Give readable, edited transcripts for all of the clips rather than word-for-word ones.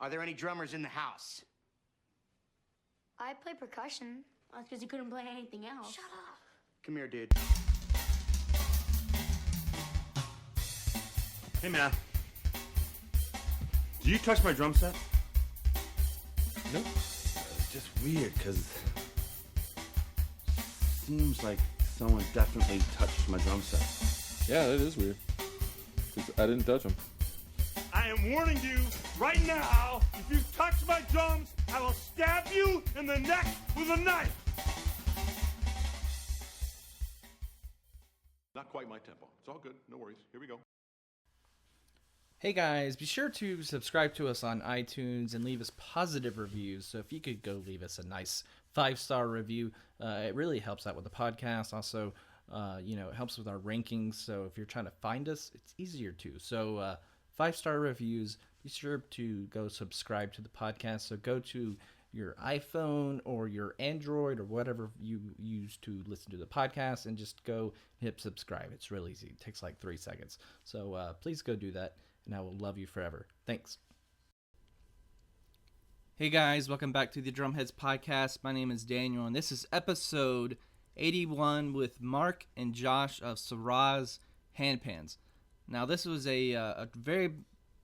Are there any drummers in the house? I play percussion. That's because he couldn't play anything else. Shut up. Come here, dude. Hey, man. Do you touch my drum set? Nope. It's just weird, because seems like someone definitely touched my drum set. Yeah, that is weird. 'Cause I didn't touch them. I am warning you right now, if you touch my drums, I will stab you in the neck with a knife. Not quite my tempo. It's all good. No worries. Here we go. Hey guys, be sure to subscribe to us on iTunes and leave us positive reviews. So if you could go leave us a nice 5-star review, it really helps out with the podcast. Also, it helps with our rankings. So if you're trying to find us, it's easier to. So 5-star reviews, be sure to go subscribe to the podcast. So go to your iPhone or your Android or whatever you use to listen to the podcast and just go hit subscribe. It's real easy. It takes like 3 seconds. So please go do that, and I will love you forever. Thanks. Hey guys, welcome back to the Drumheads Podcast. My name is Daniel, and this is episode 81 with Mark and Josh of Saraz Handpans. Now, this was a very,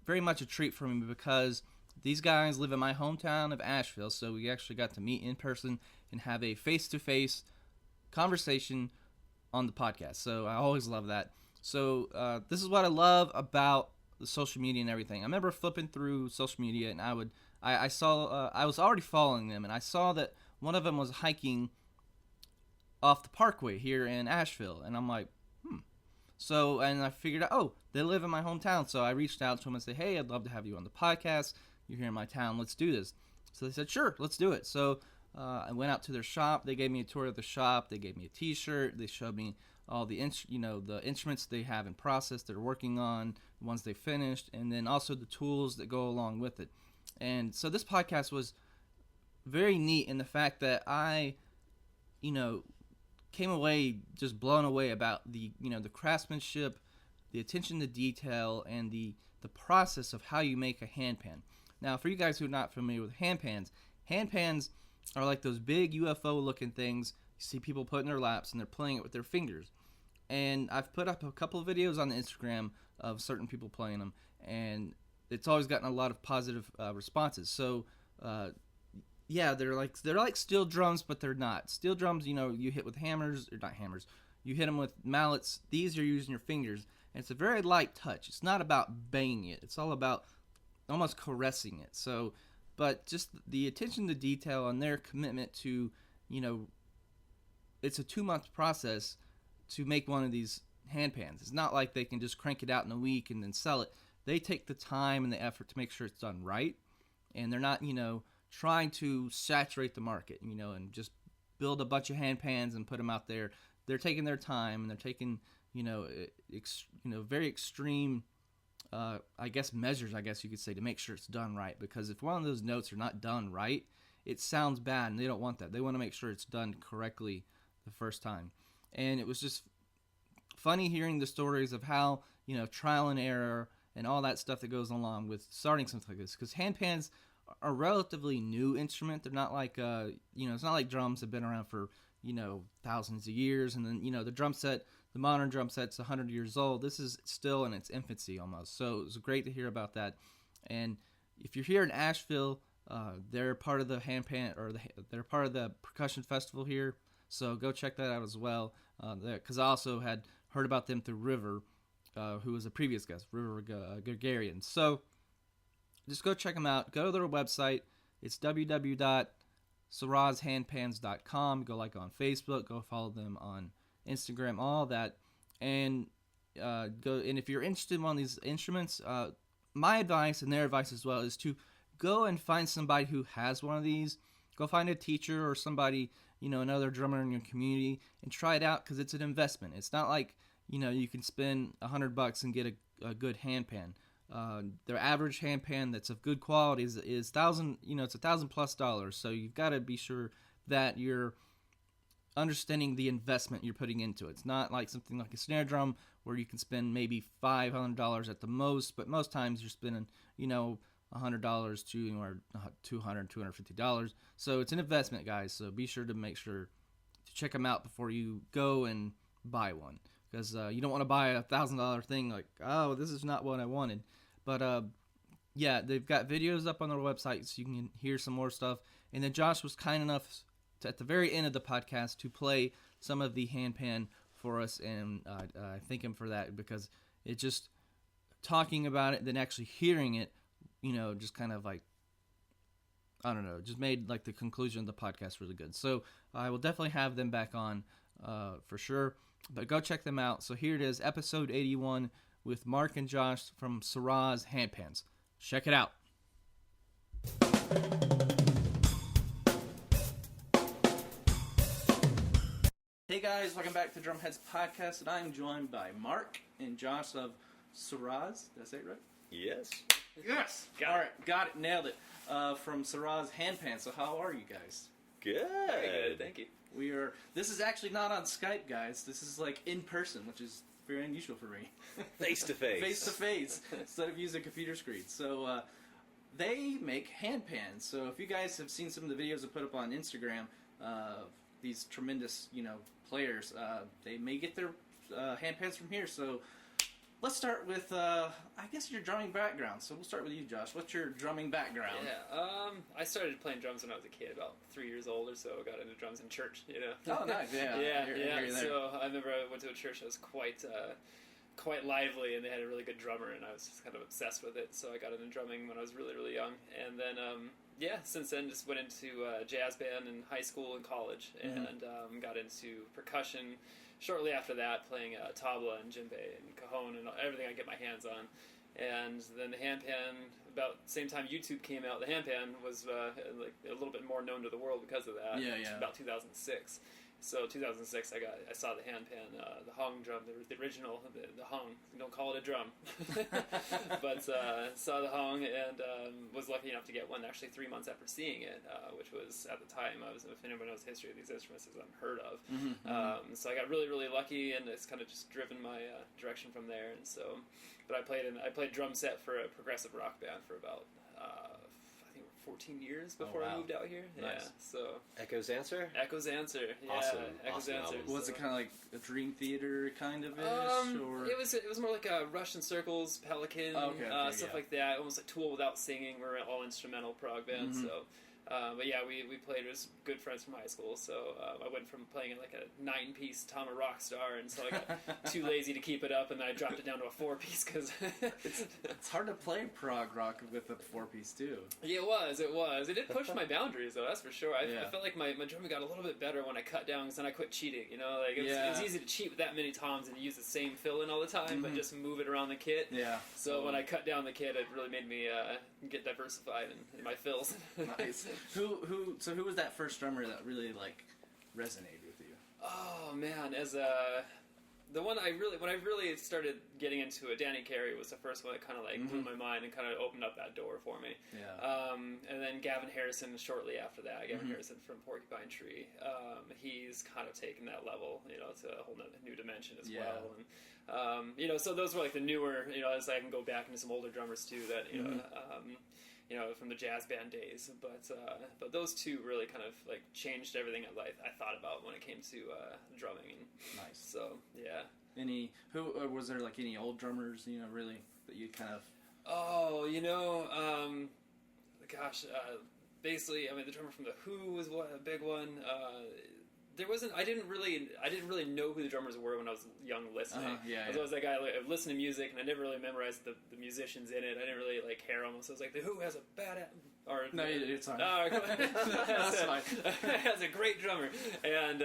very much a treat for me because these guys live in my hometown of Asheville, so we actually got to meet in person and have a face-to-face conversation on the podcast. So I always love that. So this is what I love about the social media and everything. I remember flipping through social media, and I was already following them, and I saw that one of them was hiking off the Parkway here in Asheville, and I'm like, So, and I figured out, oh, they live in my hometown. So I reached out to them and said, hey, I'd love to have you on the podcast. You're here in my town. Let's do this. So they said, sure, let's do it. So I went out to their shop. They gave me a tour of the shop. They gave me a T-shirt. They showed me all the the instruments they have in process they're working on, the ones they finished, and then also the tools that go along with it. And so this podcast was very neat in the fact that I, came away just blown away about the the craftsmanship, the attention to detail, and the process of how you make a handpan. Now, for you guys who are not familiar with handpans are like those big UFO looking things you see people put in their laps, and they're playing it with their fingers. And I've put up a couple of videos on Instagram of certain people playing them, and it's always gotten a lot of positive responses. So yeah, they're like steel drums, but they're not. Steel drums, you hit with hammers, or not hammers. You hit them with mallets. These are using your fingers, and it's a very light touch. It's not about banging it. It's all about almost caressing it. So, but just the attention to detail and their commitment to, it's a 2-month process to make one of these handpans. It's not like they can just crank it out in a week and then sell it. They take the time and the effort to make sure it's done right, and they're not, trying to saturate the market, and just build a bunch of handpans and put them out there. They're taking their time, and they're taking, very extreme, measures, you could say, to make sure it's done right. Because if one of those notes are not done right, it sounds bad, and they don't want that. They want to make sure it's done correctly the first time. And it was just funny hearing the stories of how, trial and error and all that stuff that goes along with starting something like this. Because handpans are a relatively new instrument. They're not like, it's not like drums have been around for, thousands of years. And then, the drum set, the modern drum set's 100 years old. This is still in its infancy almost. So it was great to hear about that. And if you're here in Asheville, they're part of the handpan, or they're part of the percussion festival here. So go check that out as well. Because I also had heard about them through River, who was a previous guest, River Gregarian. So just go check them out. Go to their website. It's www.sarazhandpans.com. Go like on Facebook. Go follow them on Instagram. All that, and go. And if you're interested in one of these instruments, my advice and their advice as well is to go and find somebody who has one of these. Go find a teacher or somebody, another drummer in your community, and try it out, because it's an investment. It's not like you can spend $100 and get a good handpan. Their average handpan that's of good quality is it's $1,000+. So you've got to be sure that you're understanding the investment you're putting into it. It's not like something like a snare drum where you can spend maybe $500 at the most, but most times you're spending $100 to anywhere $200, $250. So it's an investment, guys. So be sure to make sure to check them out before you go and buy one, because you don't want to buy a $1,000 thing like, oh, this is not what I wanted. But yeah, they've got videos up on their website so you can hear some more stuff. And then Josh was kind enough to, at the very end of the podcast, to play some of the handpan for us, and I thank him for that, because it just talking about it, then actually hearing it, you know, just kind of like, I don't know, just made like the conclusion of the podcast really good. So I will definitely have them back on for sure, but go check them out. So here it is, episode 81 with Mark and Josh from Saraz Handpans. Check it out. Hey guys, welcome back to Drumheads Podcast, and I'm joined by Mark and Josh of Saraz. Did I say it right? Yes. Yes! All right, got it, nailed it. From Saraz Handpans. So how are you guys? Good. Very good, thank you. This is actually not on Skype, guys. This is like in person, which is very unusual for me. Face to face. Face to face, instead of using a computer screen. So they make handpans. So if you guys have seen some of the videos I put up on Instagram, these tremendous, players, they may get their handpans from here. So let's start with, I guess, your drumming background. So we'll start with you, Josh. What's your drumming background? Yeah, I started playing drums when I was a kid, about 3 years old or so. I got into drums in church, Oh, nice, yeah. Yeah. So I remember I went to a church that was quite lively, and they had a really good drummer, and I was just kind of obsessed with it. So I got into drumming when I was really, really young, and then since then just went into jazz band in high school and college, and got into percussion shortly after that, playing tabla and djembe and cajon and everything I get my hands on. And then the handpan, about the same time YouTube came out, the handpan was like a little bit more known to the world because of that. Yeah. About 2006. So 2006, I saw the handpan, the hung drum, the original, the hung. Don't call it a drum, but saw the hung, and was lucky enough to get one actually 3 months after seeing it, which was at the time, if anyone knows the history of these instruments, is unheard of. So I got really, really lucky, and it's kind of just driven my direction from there. And so, but I played drum set for a progressive rock band for about 14 years before I moved out here. Nice. Yeah, so Echo's Answer? Echo's Answer. Yeah, Awesome. Echo's Awesome Answer. album. Was it kind of like a Dream Theater kind of ish, or it was more like a Russian Circles, Pelican, stuff like that. Almost like Tool without singing. We're all instrumental prog band, so. But yeah, we played as good friends from high school, so I went from playing like a 9-piece Tama Rockstar, and so I got too lazy to keep it up, and then I dropped it down to a 4-piece because it's hard to play prog rock with a 4-piece too. Yeah, it was. It did push my boundaries, though, that's for sure. I felt like my drumming got a little bit better when I cut down, because then I quit cheating, Like, it's easy to cheat with that many toms and use the same fill-in all the time, but just move it around the kit. Yeah. So when I cut down the kit, it really made me get diversified in my fills. Nice. Who was that first drummer that really like resonated with you? Oh man, the one when I really started getting into it, Danny Carey was the first one that kind of like blew my mind and kind of opened up that door for me. Yeah. And then Gavin Harrison shortly after that. Gavin Harrison from Porcupine Tree. He's kind of taken that level, to a whole new dimension as well. And so those were like the newer, as I can go back into some older drummers too that from the jazz band days, but those two really kind of like changed everything I thought about when it came to drumming. Nice. So yeah. Was there like any old drummers really that you kind of? Oh, basically, I mean, the drummer from the Who was a big one. I didn't really know who the drummers were when I was young listening. I was always that guy, I listened to music, and I never really memorized the musicians in it. I didn't really care them. So I was like, the Who has a bad No, it's fine. That's fine. Has a great drummer, and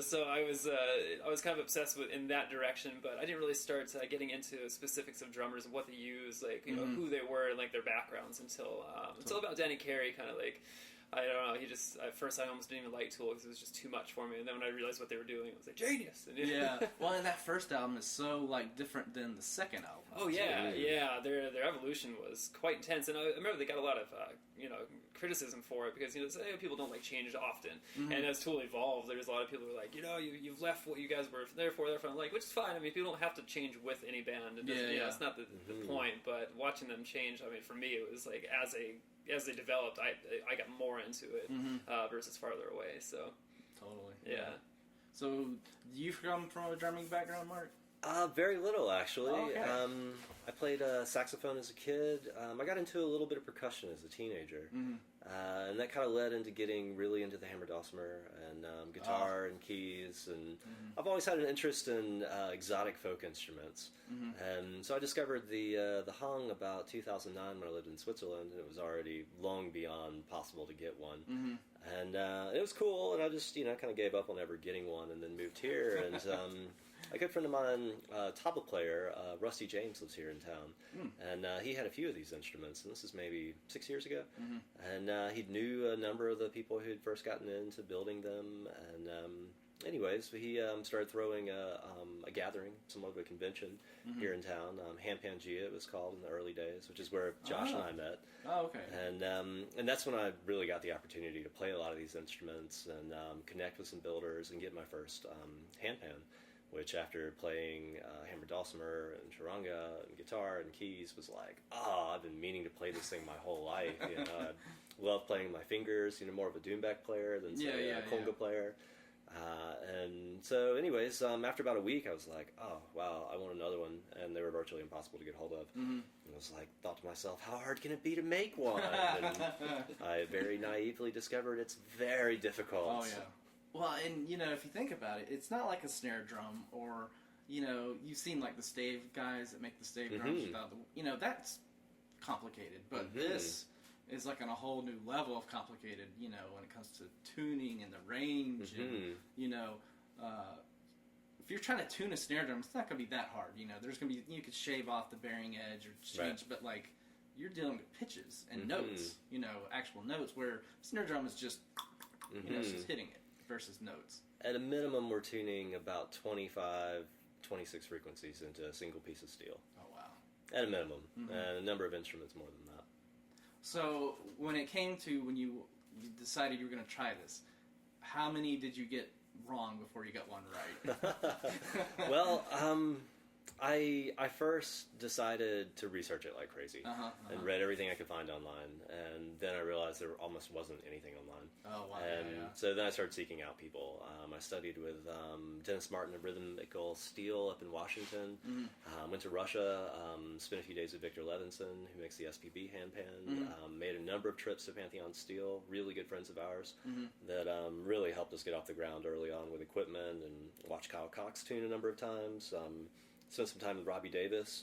so I was kind of obsessed with in that direction. But I didn't really start getting into specifics of drummers and what they use, who they were, and like their backgrounds until about Danny Carey, kind of like. I don't know. He just at first I almost didn't even like Tool because it was just too much for me. And then when I realized what they were doing, I was like, genius. And Yeah. Well, and that first album is so like different than the second album. Oh yeah, yeah. Their evolution was quite intense, and I remember they got a lot of criticism for it because people don't like change often. And as Tool evolved, there's a lot of people who are like, you've left what you guys were there for. I'm like, which is fine. I mean, people don't have to change with any band. It doesn't, it's not the point. But watching them change, I mean, for me, it was like as they developed, I got more into it versus farther away. So totally, yeah. So, do you come from a drumming background, Mark? Very little, actually. Okay. I played saxophone as a kid. I got into a little bit of percussion as a teenager. And that kind of led into getting really into the hammer dulcimer and guitar and keys. And I've always had an interest in exotic folk instruments. And so I discovered the hung about 2009 when I lived in Switzerland, and it was already long beyond possible to get one. And it was cool, and I just kind of gave up on ever getting one, and then moved here. And a good friend of mine, tabla player, Rusty James, lives here in town, and he had a few of these instruments, and this is maybe 6 years ago, and he knew a number of the people who'd first gotten into building them, and anyways, he started throwing a gathering, somewhat of a convention here in town, Handpans it was called in the early days, which is where Josh and I met. Oh, okay. And that's when I really got the opportunity to play a lot of these instruments and connect with some builders and get my first handpan, which after playing hammer dulcimer and charanga and guitar and keys was like, I've been meaning to play this thing my whole life. I love playing my fingers, more of a doumbek player than say a conga player. And so anyways, after about a week I was like, oh wow, I want another one, and they were virtually impossible to get hold of. And I was like, thought to myself, how hard can it be to make one? And I very naively discovered it's very difficult. Oh yeah. Well, and if you think about it, it's not like a snare drum, or you've seen like the stave guys that make the stave drums without the that's complicated, but this is like on a whole new level of complicated, when it comes to tuning and the range, and if you're trying to tune a snare drum, it's not going to be that hard. There's going to be, you could shave off the bearing edge or change, but like you're dealing with pitches and notes, actual notes, where snare drum is just, it's just hitting it versus notes. At a minimum, we're tuning about 25, 26 frequencies into a single piece of steel. Oh, wow. At a minimum. And a number of instruments more than that. So when it came to when you decided you were going to try this, how many did you get wrong before you got one right? Well, I first decided to research it like crazy and read everything I could find online, and then I realized there almost wasn't anything online. Oh, wow. And so then I started seeking out people. I studied with Dennis Martin of Rhythmical Steel up in Washington. Went to Russia, spent a few days with Victor Levinson, who makes the SPB handpan. Made a number of trips to Pantheon Steel, really good friends of ours that really helped us get off the ground early on with equipment, and watched Kyle Cox tune a number of times. Spent some time with Robbie Davis,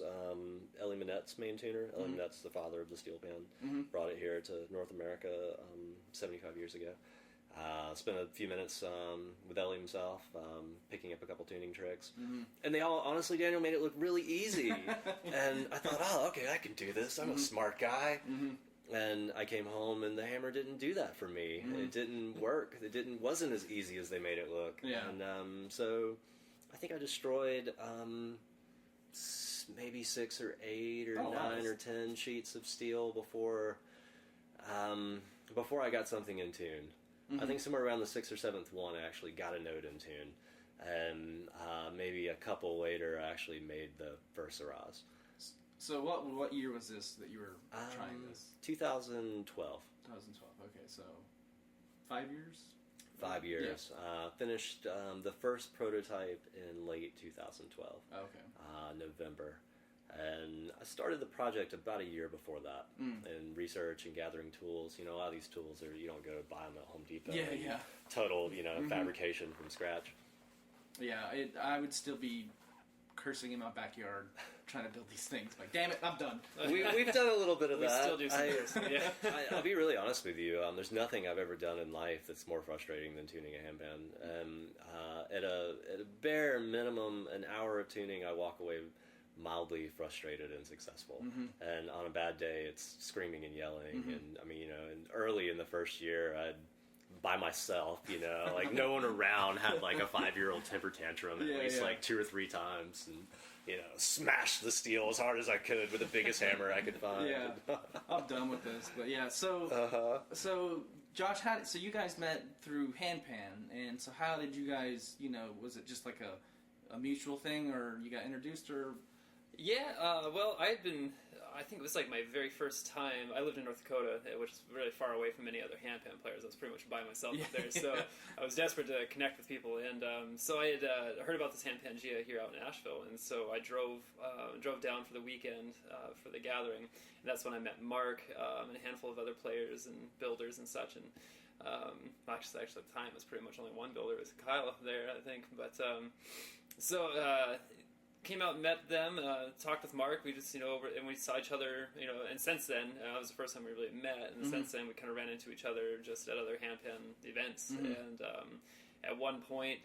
Ellie Minette's main tuner. Ellie Minette's the father of the steel pan. Brought it here to North America 75 years ago. Spent a few minutes with Ellie himself, picking up a couple tuning tricks. And they all, honestly, Daniel, made it look really easy. And I thought, okay, I can do this. I'm a smart guy. And I came home, and the hammer didn't do that for me. It didn't work. It wasn't as easy as they made it look. And so I think I destroyed maybe 6 or 8 or 9 or 10 sheets of steel before I got something in tune. I think somewhere around the 6th or 7th one I actually got a note in tune, and maybe a couple later I actually made the first Saraz. So what year was this that you were trying this? 2012. 2012. Okay, so 5 years. 5 years. Yeah. Finished the first prototype in late 2012. Okay. November. And I started the project about a year before that, in research and gathering tools. A lot of these tools you don't go buy them at Home Depot. Total, fabrication from scratch. Yeah, I would still be cursing in my backyard trying to build these things. Like, damn it, I'm done. We've done a little bit of that. We still do some cursing, yeah. I'll be really honest with you. There's nothing I've ever done in life that's more frustrating than tuning a handpan. At a bare minimum, an hour of tuning, I walk away mildly frustrated and successful. And on a bad day, it's screaming and yelling. And early in the first year, I'd by myself, you know, like no one around, had like a 5-year-old temper tantrum at least like 2 or 3 times, and you know, smashed the steel as hard as I could with the biggest hammer I could find. Yeah, I'm done with this, but yeah. So, so Josh, so you guys met through Handpan, and so how did you guys, you know, was it just like a mutual thing, or you got introduced, or? Yeah, well, I think it was like my very first time. I lived in North Dakota, which is really far away from any other handpan players. I was pretty much by myself up there, so I was desperate to connect with people. And so I had heard about this Handpangia here out in Asheville, and so I drove down for the weekend for the gathering. And that's when I met Mark and a handful of other players and builders and such. And actually, at the time, it was pretty much only one builder. It was Kyle there, I think. But came out and met them, talked with Mark. We just, and we saw each other, and since then, that was the first time we really met. And since then, we kind of ran into each other just at other handpan events. And at one point,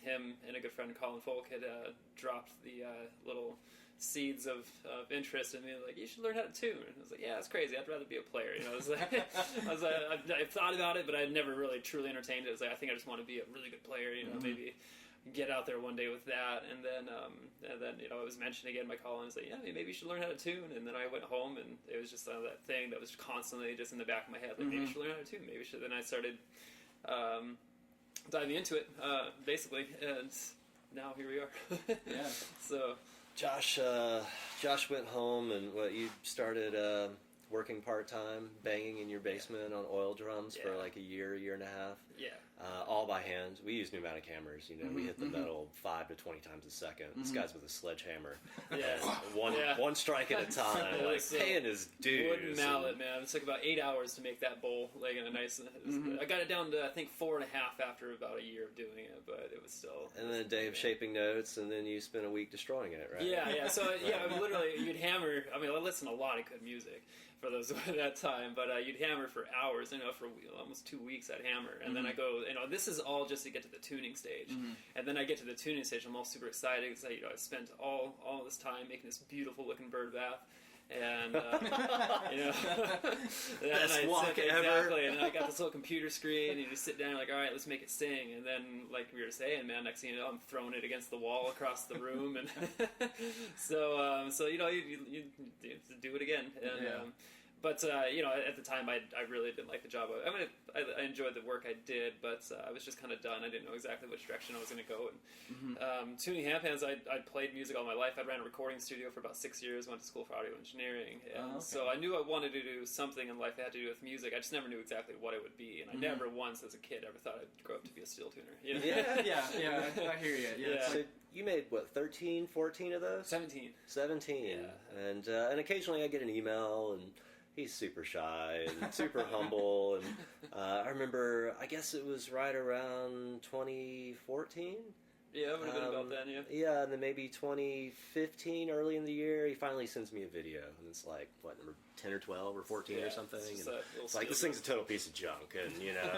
him and a good friend, Colin Folk, had dropped the little seeds of interest in me, like, you should learn how to tune. And I was like, yeah, that's crazy. I'd rather be a player. I was like, I thought about it, but I never really truly entertained it. I was like, I think I just want to be a really good player. Maybe get out there one day with that. And then it was mentioned again by Colin. He's like, yeah, maybe you should learn how to tune. And then I went home, and it was just that thing that was constantly just in the back of my head, like, maybe you should learn how to tune. Maybe you should. Then I started diving into it, basically, and now here we are. Yeah. So Josh went home, and you started working part-time, banging in your basement on oil drums for like a year and a half. Yeah. All by hand. We use pneumatic hammers. We hit the metal 5 to 20 times a second. This guy's with a sledgehammer. One strike at a time. Like paying his dues. Wooden mallet, man. It took about 8 hours to make that bowl. Like in a nice. I got it down to I think 4.5 after about a year of doing it, but it was still. And then a day of shaping notes, and then you spent a week destroying it, right? Yeah. So literally, you'd hammer. I mean, I listened to a lot of good music for those at that time, but you'd hammer for hours. For almost 2 weeks, I'd hammer, and then I go. This is all just to get to the tuning stage, and then I get to the tuning stage. I'm all super excited because I spent all this time making this beautiful looking bird bath, and best walk ever. Exactly. And then I got this little computer screen, and you just sit down, like, all right, let's make it sing. And then, like we were saying, man, next thing you know, I'm throwing it against the wall across the room, and so you do it again, and. But at the time, I really didn't like the job. I enjoyed the work I did, but I was just kind of done. I didn't know exactly which direction I was going to go. And tuning handpans, I played music all my life. I ran a recording studio for about 6 years. Went to school for audio engineering, and so I knew I wanted to do something in life that had to do with music. I just never knew exactly what it would be, and I never once, as a kid, ever thought I'd grow up to be a steel tuner. Yeah. I hear you. Yeah. So you made 13, 14 of those? 17. 17. Yeah. And occasionally I get an email, and he's super shy and super humble. And I remember, I guess it was right around 2014. Yeah, it would have been about then, yeah. Yeah, and then maybe 2015, early in the year, he finally sends me a video. And it's like, number 10 or 12 or 14 or something. And it's like, this thing's a total piece of junk. And,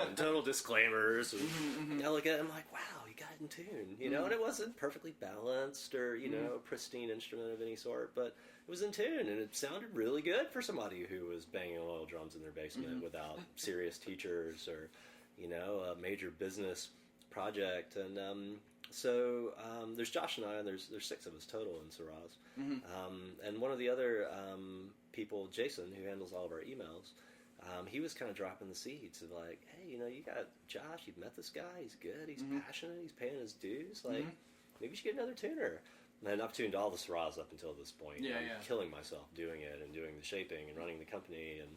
and total disclaimers. And I look at it, I'm like, wow, you got it in tune. And it wasn't perfectly balanced or, a pristine instrument of any sort. But it was in tune, and it sounded really good for somebody who was banging oil drums in their basement without serious teachers or, a major business project. And so there's Josh and I, and there's 6 of us total in Saraz. And one of the other people, Jason, who handles all of our emails, he was kind of dropping the seeds of like, hey, you got Josh, you've met this guy, he's good, he's passionate, he's paying his dues, like, maybe you should get another tuner. And I've tuned all the Saraz up until this point. I'm killing myself doing it and doing the shaping and running the company. And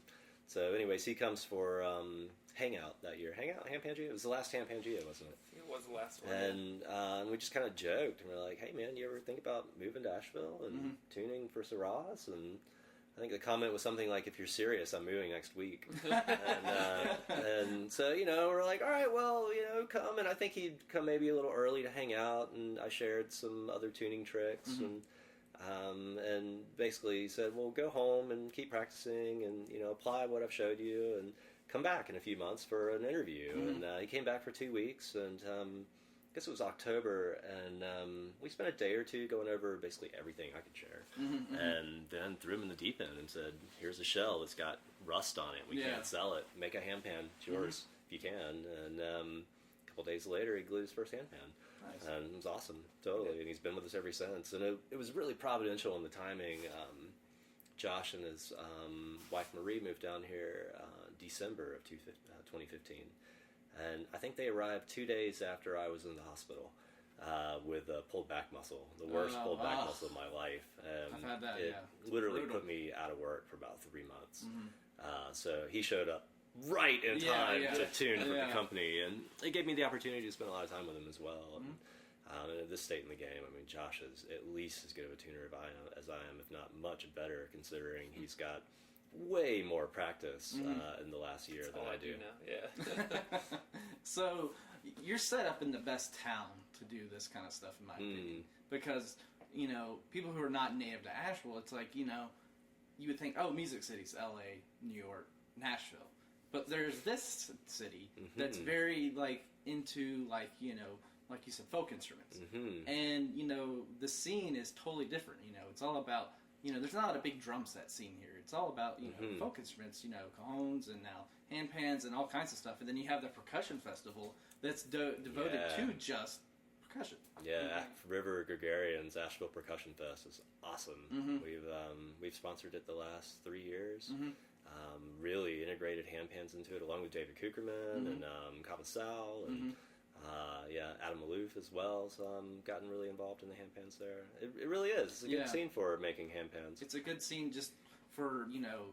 so anyways, he comes for Hangout that year. Hangout, Handpangia? It was the last Handpangia, wasn't it? It was the last one. And we just kind of joked. And we're like, hey, man, you ever think about moving to Asheville and tuning for Saraz? And I think the comment was something like, if you're serious, I'm moving next week. And so, we're like, all right, well, come. And I think he'd come maybe a little early to hang out, and I shared some other tuning tricks. And basically said, well, go home and keep practicing and, apply what I've showed you and come back in a few months for an interview. And he came back for 2 weeks, and I guess it was October, and we spent a day or two going over basically everything I could share, and then threw him in the deep end and said, here's a shell that's got rust on it. We can't sell it. Make a handpan. It's yours if you can. And a couple days later, he glued his first handpan. Nice. And it was awesome, totally. And he's been with us ever since. And it was really providential in the timing. Josh and his wife Marie moved down here December of 2015. And I think they arrived 2 days after I was in the hospital with a pulled back muscle, the worst pulled back muscle of my life. I've had that, it literally put me out of work for about 3 months. So he showed up right in time to tune for the company, and it gave me the opportunity to spend a lot of time with him as well. And at this state in the game, I mean, Josh is at least as good of a tuner as I am, if not much better, considering he's got way more practice in the last year than I do now. Yeah. So you're set up in the best town to do this kind of stuff, in my opinion, because people who are not native to Asheville, it's like you would think, oh, Music City's L.A., New York, Nashville, but there's this city that's very into like you said, folk instruments, and the scene is totally different. It's all about there's not a big drum set scene here. It's all about folk instruments, cajones and now handpans and all kinds of stuff. And then you have the percussion festival that's devoted to just percussion. Yeah, River Gregarians Asheville Percussion Fest is awesome. We've sponsored it the last 3 years. Really integrated handpans into it, along with David Kukerman and Kava Sal and Adam Maloof as well. So I'm gotten really involved in the handpans there. It really is. It's a good scene for making handpans. It's a good scene just for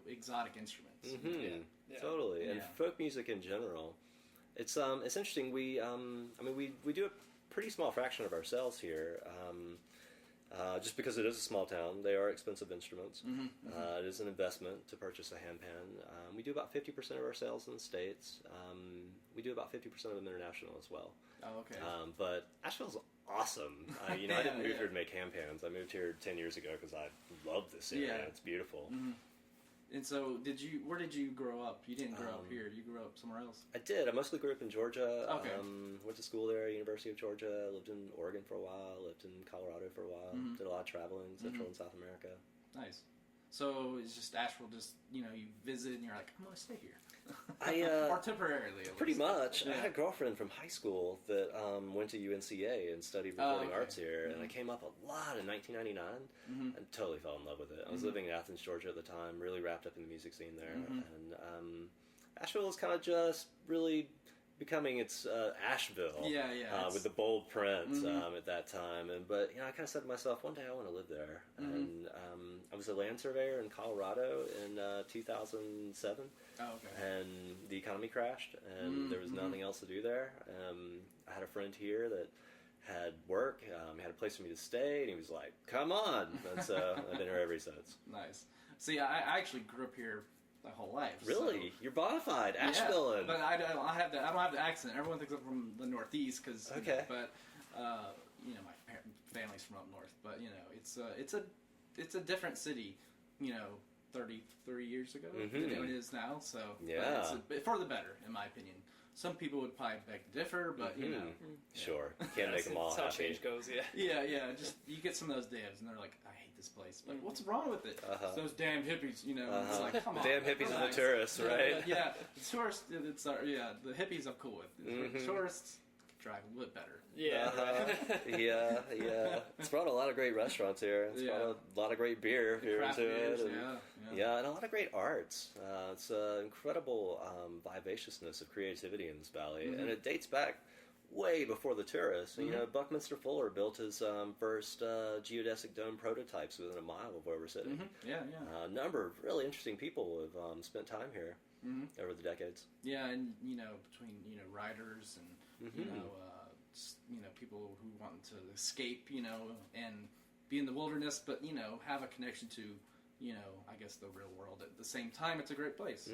exotic instruments. Totally, and folk music in general. It's interesting. We do a pretty small fraction of our sales here. Just because it is a small town, they are expensive instruments. It is an investment to purchase a handpan. We do about 50% of our sales in the States. We do about 50% of them international as well. Oh, okay. But Asheville's awesome. I didn't move here to make handpans. I moved here 10 years ago because I love this area. It's beautiful. And so, where did you grow up? You didn't grow up here. You grew up somewhere else. I did. I mostly grew up in Georgia. Okay. Went to school there, University of Georgia. Lived in Oregon for a while. Lived in Colorado for a while. Did a lot of traveling, Central and South America. Nice. So it's just Asheville. Just you visit and you're like, I'm gonna stay here. Or temporarily. Pretty much. I had a girlfriend from high school that went to UNCA and studied recording arts here, and I came up a lot in 1999 and totally fell in love with it. I was living in Athens, Georgia at the time, really wrapped up in the music scene there, and Asheville is kind of just really becoming its Asheville with the bold print at that time. But I kind of said to myself, one day I want to live there. And I was a land surveyor in Colorado in 2007. Oh, okay. And the economy crashed, and there was nothing else to do there. I had a friend here that had work, he had a place for me to stay, and he was like, come on. And so I've been here ever since. Nice. See, I actually grew up here my whole life. Really? So. You're bona fide, Asheville. Yeah, but I don't have the accent. Everyone thinks I'm from the Northeast because. Okay. But my family's from up north. But it's a different city. 33 years ago than it is now. So it's for the better, in my opinion. Some people would probably beg to differ, but sure, can't make them all happy. That's how change goes. Just you get some of those devs, and they're like, I hate this place. Like, what's wrong with it? It's those damn hippies, It's like, come on, damn hippies and the tourists, right? The tourists. The hippies I'm cool with. The tourists drive a little bit better. It's brought a lot of great restaurants here. It's brought a lot of great beer if you're into it. And a lot of great arts. It's an incredible vivaciousness of creativity in this valley, and it dates back way before the tourists. Buckminster Fuller built his first geodesic dome prototypes within a mile of where we're sitting. A number of really interesting people have spent time here over the decades. And between writers and people who want to escape, and be in the wilderness, but have a connection to, I guess the real world at the same time. It's a great place to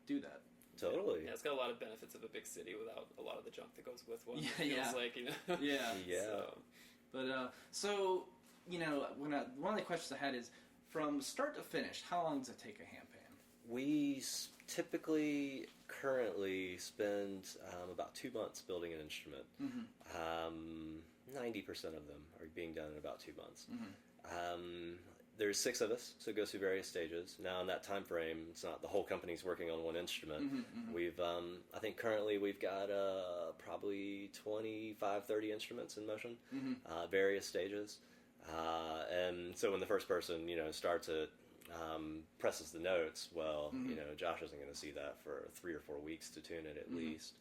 do that. Totally. Yeah, it's got a lot of benefits of a big city without a lot of the junk that goes with one. Feels like But so one of the questions I had is, from start to finish, how long does it take a handpan? We typically currently spend about 2 months building an instrument. 90% of them are being done in about 2 months. there's 6 of us, so it goes through various stages. Now, in that time frame, it's not the whole company's working on one instrument. We've, I think currently we've got probably 25, 30 instruments in motion, various stages. And so when the first person, starts it, presses the notes, well, Josh isn't going to see that for 3 or 4 weeks to tune it at least.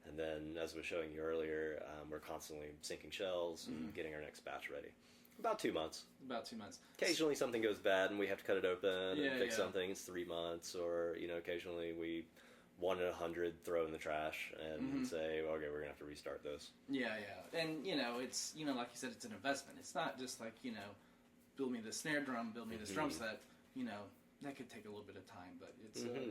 And then, as I was showing you earlier, we're constantly sinking shells and getting our next batch ready. About 2 months. About 2 months. Occasionally something goes bad and we have to cut it open and fix something. It's 3 months, or occasionally we 1 in 100 throw in the trash and say, well, okay, we're gonna have to restart this. Yeah, and it's like you said, it's an investment. It's not just like build me this snare drum, build me this drum set. That could take a little bit of time, but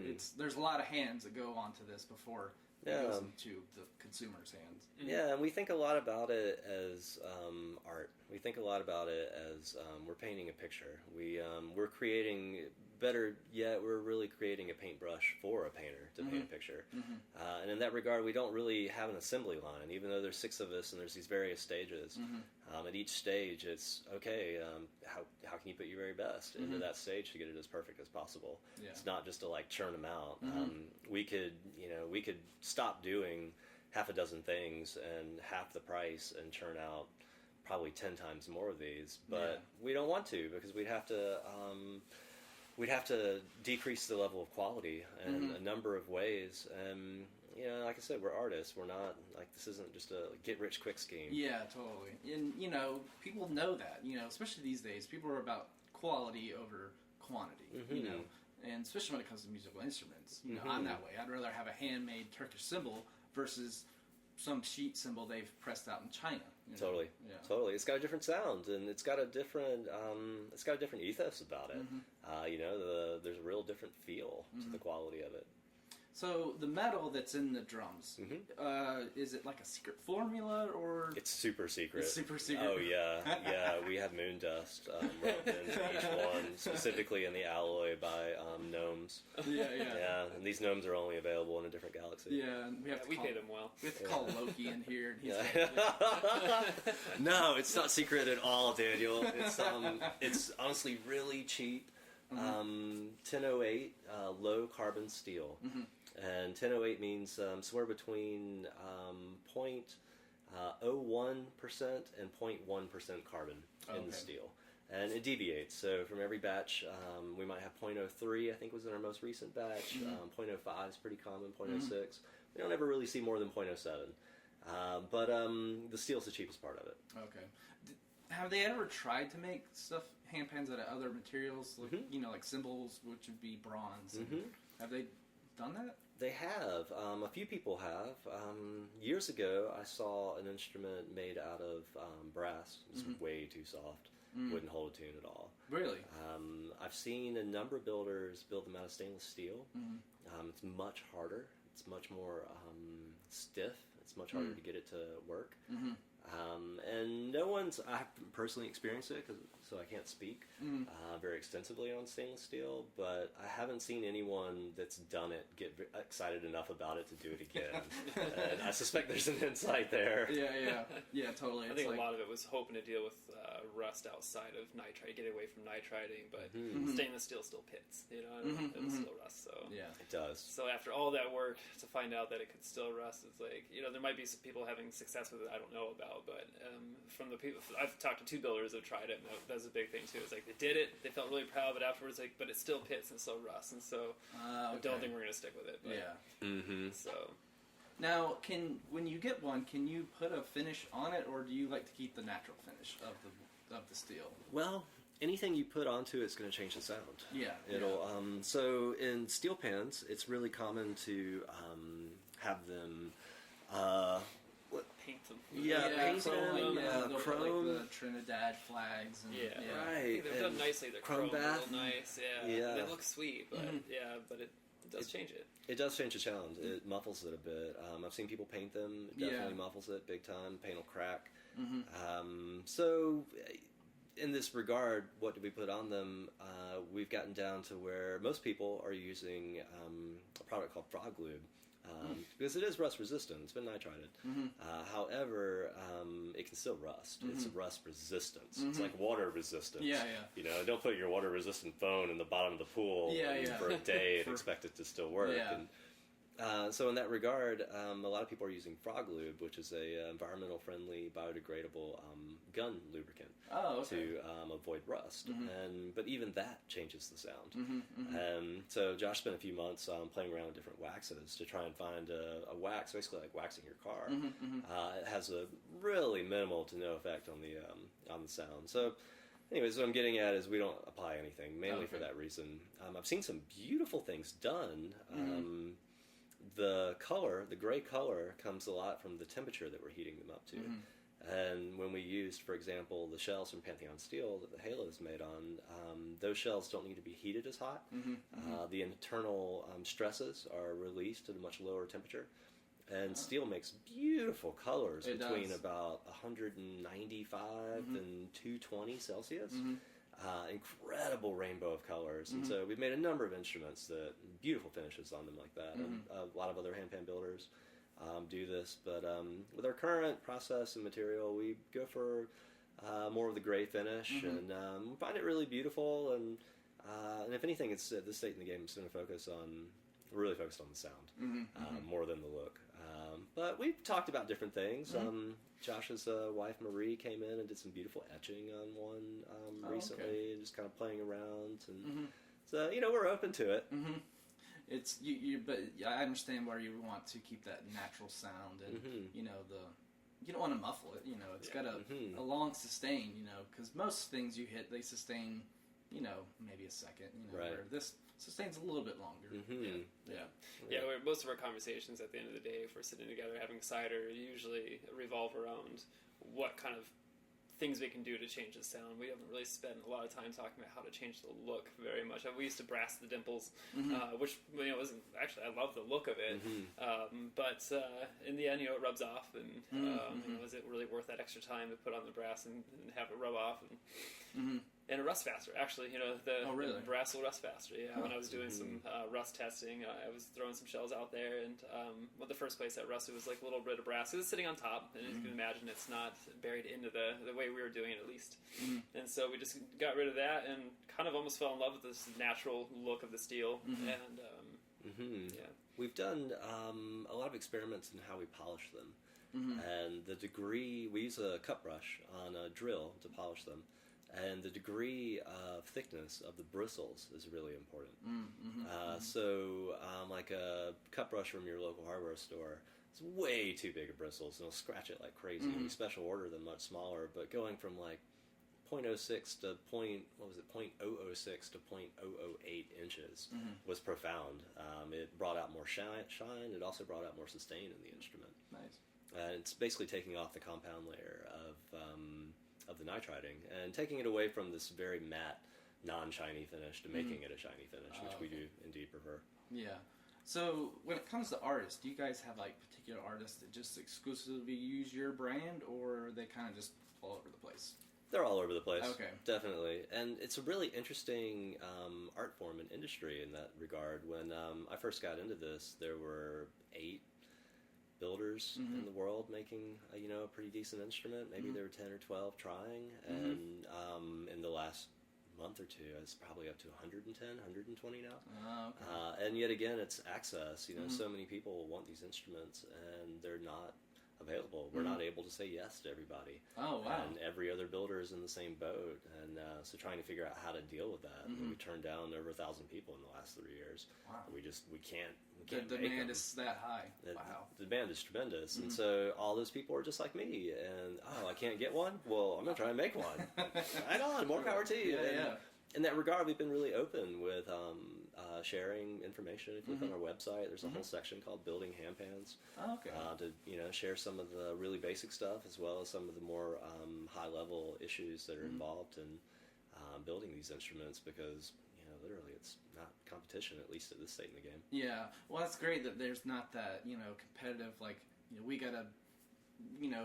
it's there's a lot of hands that go onto this before it goes into the consumer's hands. Yeah, and we think a lot about it as art. We think a lot about it as we're painting a picture. We're creating, better yet, we're really creating a paintbrush for a painter to paint a picture. And in that regard, we don't really have an assembly line, even though there's 6 of us and there's these various stages. At each stage, it's, okay, how can you put your very best into that stage to get it as perfect as possible? Yeah. It's not just to, churn them out. We could stop doing half a dozen things and half the price and churn out probably 10 times more of these, but we don't want to, because we'd have to decrease the level of quality in a number of ways. And like I said, we're artists. We're not this isn't just a get rich quick scheme. Yeah, totally. And people know that. Especially these days, people are about quality over quantity. And especially when it comes to musical instruments, I'm that way. I'd rather have a handmade Turkish cymbal versus some sheet cymbal they've pressed out in China. Totally. It's got a different sound, and it's got a different ethos about it. There's a real different feel to the quality of it. So the metal that's in the drums, is it like a secret formula, or it's super secret? It's super secret. Oh yeah. We have moon dust rubbed into each one, specifically in the alloy by gnomes. Yeah. And these gnomes are only available in a different galaxy. Yeah, and we hit him well. We have to call Loki in here. And No, it's not secret at all, Daniel. It's honestly really cheap. 1008 low carbon steel. And 1008 means somewhere between 0.01% and 0.1% carbon in the steel. And it deviates. So from every batch, we might have 0.03, I think was in our most recent batch. 0.05 is pretty common, 0.06. We don't ever really see more than 0.07. But the steel's the cheapest part of it. Okay. Have they ever tried to make handpans out of other materials, like cymbals, which would be bronze? Have they done that? They have. A few people have. Years ago, I saw an instrument made out of brass. It's way too soft. Wouldn't hold a tune at all. Really? I've seen a number of builders build them out of stainless steel. It's much harder. It's much more stiff. It's much harder to get it to work. And no one's, I haven't personally experienced it, so I can't speak very extensively on stainless steel, but I haven't seen anyone that's done it get excited enough about it to do it again. And I suspect there's an insight there. Yeah, totally. I think a lot of it was hoping to deal with rust outside of nitride, get away from nitriding, but stainless steel still pits, it'll still rust. So yeah, it does. So after all that work to find out that it could still rust, it's like, there might be some people having success with it I don't know about, but from the people I've talked to 2 builders that have tried it, and that's a big thing too. It's like they did it, they felt really proud, but afterwards, but it still pits and still rusts, and so I don't think we're gonna stick with it. But, So now, when you get one, can you put a finish on it, or do you like to keep the natural finish of the steel? Well, anything you put onto it's going to change the sound. It'll. So in steel pans, it's really common to have them. Paint them. Paint them. Chrome. Like the Trinidad flags. And, right. They've done nicely. They're chrome bath. Real nice. They look sweet, but but it does change it. It does change the sound. It muffles it a bit. I've seen people paint them. It definitely muffles it big time. Paint will crack. So, in this regard, what do we put on them? We've gotten down to where most people are using a product called frog lube. because it is rust resistant. It's been nitrided. However, it can still rust. It's rust resistance. It's like water resistance. Yeah. You know, don't put your water resistant phone in the bottom of the pool for a day and expect it to still work. Yeah. And, so in that regard, a lot of people are using Frog Lube, which is a environmental friendly, biodegradable gun lubricant to avoid rust. But even that changes the sound. So Josh spent a few months playing around with different waxes to try and find a wax, basically like waxing your car. It has a really minimal to no effect on the sound. So anyways, what I'm getting at is we don't apply anything, mainly for that reason. I've seen some beautiful things done. The color, the gray color, comes a lot from the temperature that we're heating them up to. And when we used, for example, the shells from Pantheon steel that the Halo is made on, those shells don't need to be heated as hot. The internal stresses are released at a much lower temperature. And steel makes beautiful colors between about 195 and 220 Celsius. Incredible rainbow of colors. And so we've made a number of instruments that beautiful finishes on them like that. And a lot of other handpan builders do this. But with our current process and material, we go for more of the gray finish, and we find it really beautiful. And if anything, it's at this state in the game, it's going to really focused on the sound more than the look. But we've talked about different things. Josh's wife Marie came in and did some beautiful etching on one recently, just kind of playing around. And so, you know, we're open to it. It's but I understand where you want to keep that natural sound, and you know, you don't want to muffle it. You know, it's got a long sustain. You know, because most things you hit, they sustain, you know, maybe a second. You know, where this sustains a little bit longer. Most of our conversations at the end of the day, if we're sitting together having cider, usually revolve around what kind of things we can do to change the sound. We haven't really spent a lot of time talking about how to change the look very much. We used to brass the dimples, which, you know, wasn't actually, I love the look of it, but in the end, you know, it rubs off, and you know, is it really worth that extra time to put on the brass and have it rub off? And it rusts faster, actually. You know, the brass will rust faster. Yeah, when I was doing some rust testing, I was throwing some shells out there, and the first place that rusted was like a little bit of brass. It was sitting on top, and you can imagine it's not buried into the way we were doing it, at least. And so we just got rid of that and kind of almost fell in love with this natural look of the steel. And we've done a lot of experiments in how we polish them. And the degree, we use a cut brush on a drill to polish them. And the degree of thickness of the bristles is really important. So, like a cut brush from your local hardware store, it's way too big of bristles, and it'll scratch it like crazy. We special order them much smaller, but going from like 0.06 to 0.006 to 0.008 inches was profound. It brought out more shine. It also brought out more sustain in the instrument. Nice. And it's basically taking off the compound layer of the nitriding and taking it away from this very matte, non-shiny finish to making it a shiny finish, which we do indeed prefer. Yeah. So when it comes to artists, do you guys have like particular artists that just exclusively use your brand, or they kind of just all over the place? They're all over the place. Okay. Definitely. And it's a really interesting art form and industry in that regard. When I first got into this, there were 8 builders in the world making a pretty decent instrument. Maybe there were 10 or 12 trying, and in the last month or two it's probably up to 110, 120 now. And yet again, it's access. So many people want these instruments and they're not available. We're not able to say yes to everybody. Oh, wow. And every other builder is in the same boat, and so trying to figure out how to deal with that. We turned down over 1,000 people in the last 3 years. Wow. We can't the demand is that high. Wow. The demand is tremendous, and so all those people are just like me, and I can't get one? Well, I'm going to try and make one. Right on, more power to you. In that regard, we've been really open with sharing information. If you look on our website, there's a whole section called Building Handpans. To share some of the really basic stuff, as well as some of the more high-level issues that are involved in building these instruments, because literally it's not competition, at least at this state in the game. Yeah, well, that's great that there's not that competitive, like we gotta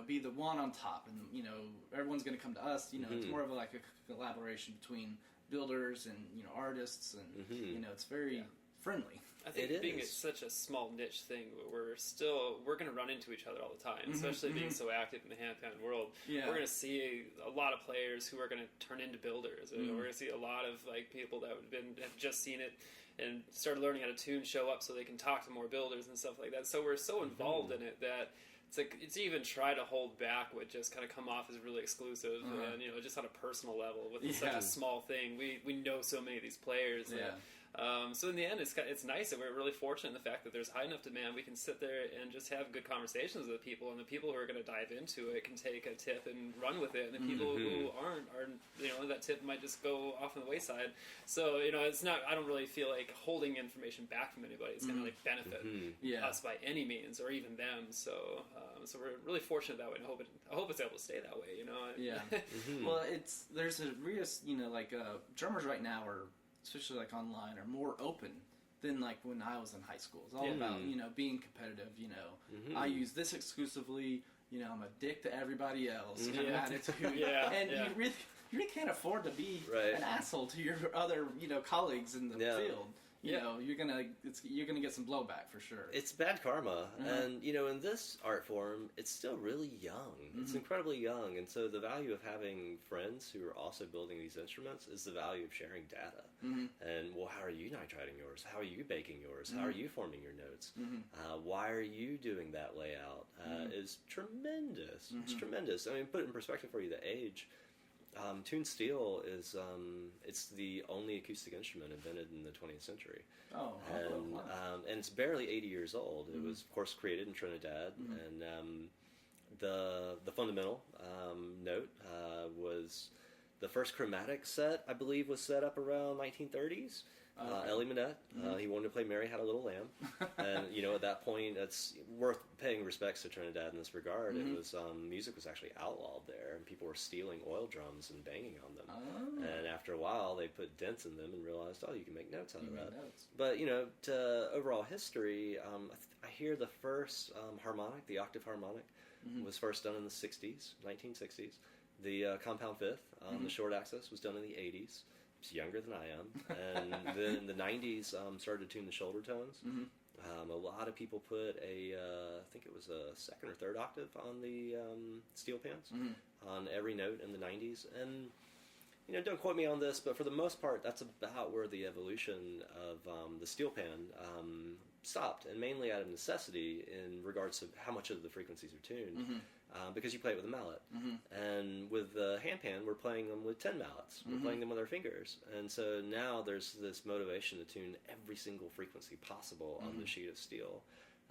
be the one on top, and everyone's gonna come to us. It's more of like a collaboration between builders and artists, and it's very friendly. I think It being is. such a small niche thing, we're going to run into each other all the time, especially being so active in the handpan world. Yeah. We're going to see a lot of players who are going to turn into builders. And we're going to see a lot of like people that have just seen it and started learning how to tune show up so they can talk to more builders and stuff like that. So we're so involved in it that it's even try to hold back would just kind of come off as really exclusive and just on a personal level with such a small thing. We know so many of these players. That, so in the end, it's nice that we're really fortunate in the fact that there's high enough demand. We can sit there and just have good conversations with the people, and the people who are going to dive into it can take a tip and run with it. And the people who aren't are that tip might just go off on the wayside. So it's not. I don't really feel like holding information back from anybody. It's going to like benefit us by any means, or even them. So we're really fortunate that way, and I hope it's able to stay that way. Well, there's a real drummers right now are, especially like online, are more open than like when I was in high school. It's all about being competitive. I use this exclusively. I'm a dick to everybody else. Kind of attitude. You really can't afford to be an asshole to your other colleagues in the field. You're gonna get some blowback for sure. It's bad karma, and in this art form, it's still really young. It's incredibly young, and so the value of having friends who are also building these instruments is the value of sharing data. And how are you nitriding yours? How are you baking yours? How are you forming your notes? Why are you doing that layout? Is tremendous. It's tremendous. I mean, put it in perspective for you. The age. Tuned steel is it's the only acoustic instrument invented in the 20th century. And it's barely 80 years old. It was, of course, created in Trinidad, and the fundamental note was the first chromatic set, I believe, was set up around 1930s. Ellie Minette, he wanted to play Mary Had a Little Lamb, and at that point, it's worth paying respects to Trinidad in this regard. It was music was actually outlawed there, and people were stealing oil drums and banging on them. And after a while, they put dents in them and realized, you can make notes out of that. But to overall history, I hear the first harmonic, the octave harmonic, was first done in the 1960s. The compound fifth, the short axis, was done in the 80s. He's younger than I am, and then in the 90s started to tune the shoulder tones. A lot of people put I think it was a second or third octave on the steel pans on every note in the 90s. And don't quote me on this, but for the most part, that's about where the evolution of the steel pan stopped, and mainly out of necessity in regards to how much of the frequencies are tuned. Because you play it with a mallet. And with the handpan, we're playing them with 10 mallets. We're playing them with our fingers. And so now there's this motivation to tune every single frequency possible on the sheet of steel.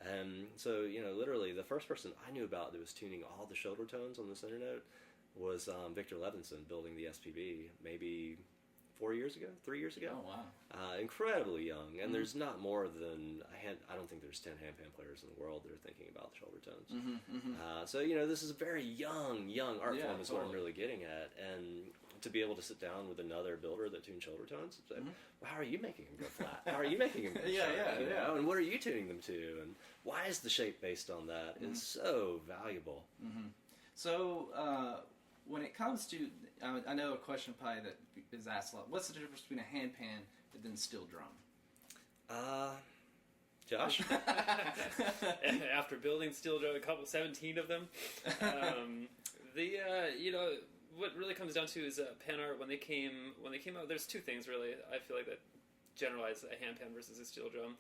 And so, literally, the first person I knew about that was tuning all the shoulder tones on the center note was Victor Levinson, building the SPB maybe 3 years ago. Oh, wow. Incredibly young, and there's not more than I don't think there's 10 handpan players in the world that are thinking about the shoulder tones. So this is a very young art form is what I'm really getting at, and to be able to sit down with another builder that tunes shoulder tones and say, well, how are you making them go flat? How are you making them go sharp? And what are you tuning them to? And why is the shape based on that is so valuable. So when it comes to, I know a question probably that is asked a lot. What's the difference between a handpan and then steel drum? Josh? After building steel drum, 17 of them, what really comes down to is pan art. When they came out, there's two things really. I feel like that generalize a handpan versus a steel drum.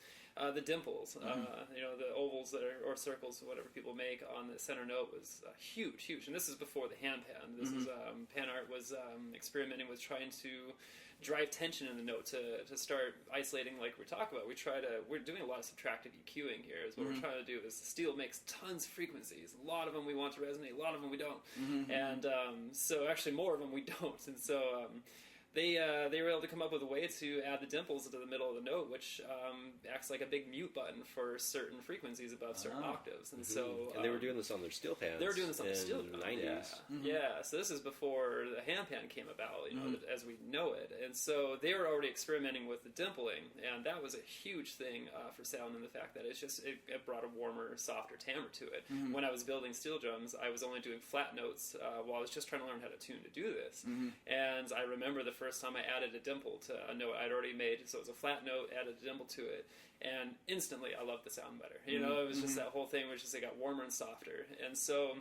The dimples, the ovals that are, or circles, whatever people make on the center note was huge. And this is before the handpan. This is pan art was experimenting with trying to drive tension in the note to start isolating, like we're talking about. We're doing a lot of subtractive EQing here. Is what we're trying to do. Is steel makes tons of frequencies. A lot of them we want to resonate. A lot of them we don't. And so actually more of them we don't. And so. They were able to come up with a way to add the dimples into the middle of the note, which acts like a big mute button for certain frequencies above certain octaves. And so, and they were doing this on their steel pans. They were doing this on the steel in the pan. 90s. Yeah. So this is before the handpan came about, as we know it. And so they were already experimenting with the dimpling, and that was a huge thing for sound. And the fact that it brought a warmer, softer timbre to it. When I was building steel drums, I was only doing flat notes while I was just trying to learn how to tune to do this. And I remember the first time I added a dimple to a note I'd already made. So it was a flat note, added a dimple to it, and instantly I loved the sound better. You know, it was just that whole thing was just, it got warmer and softer. And so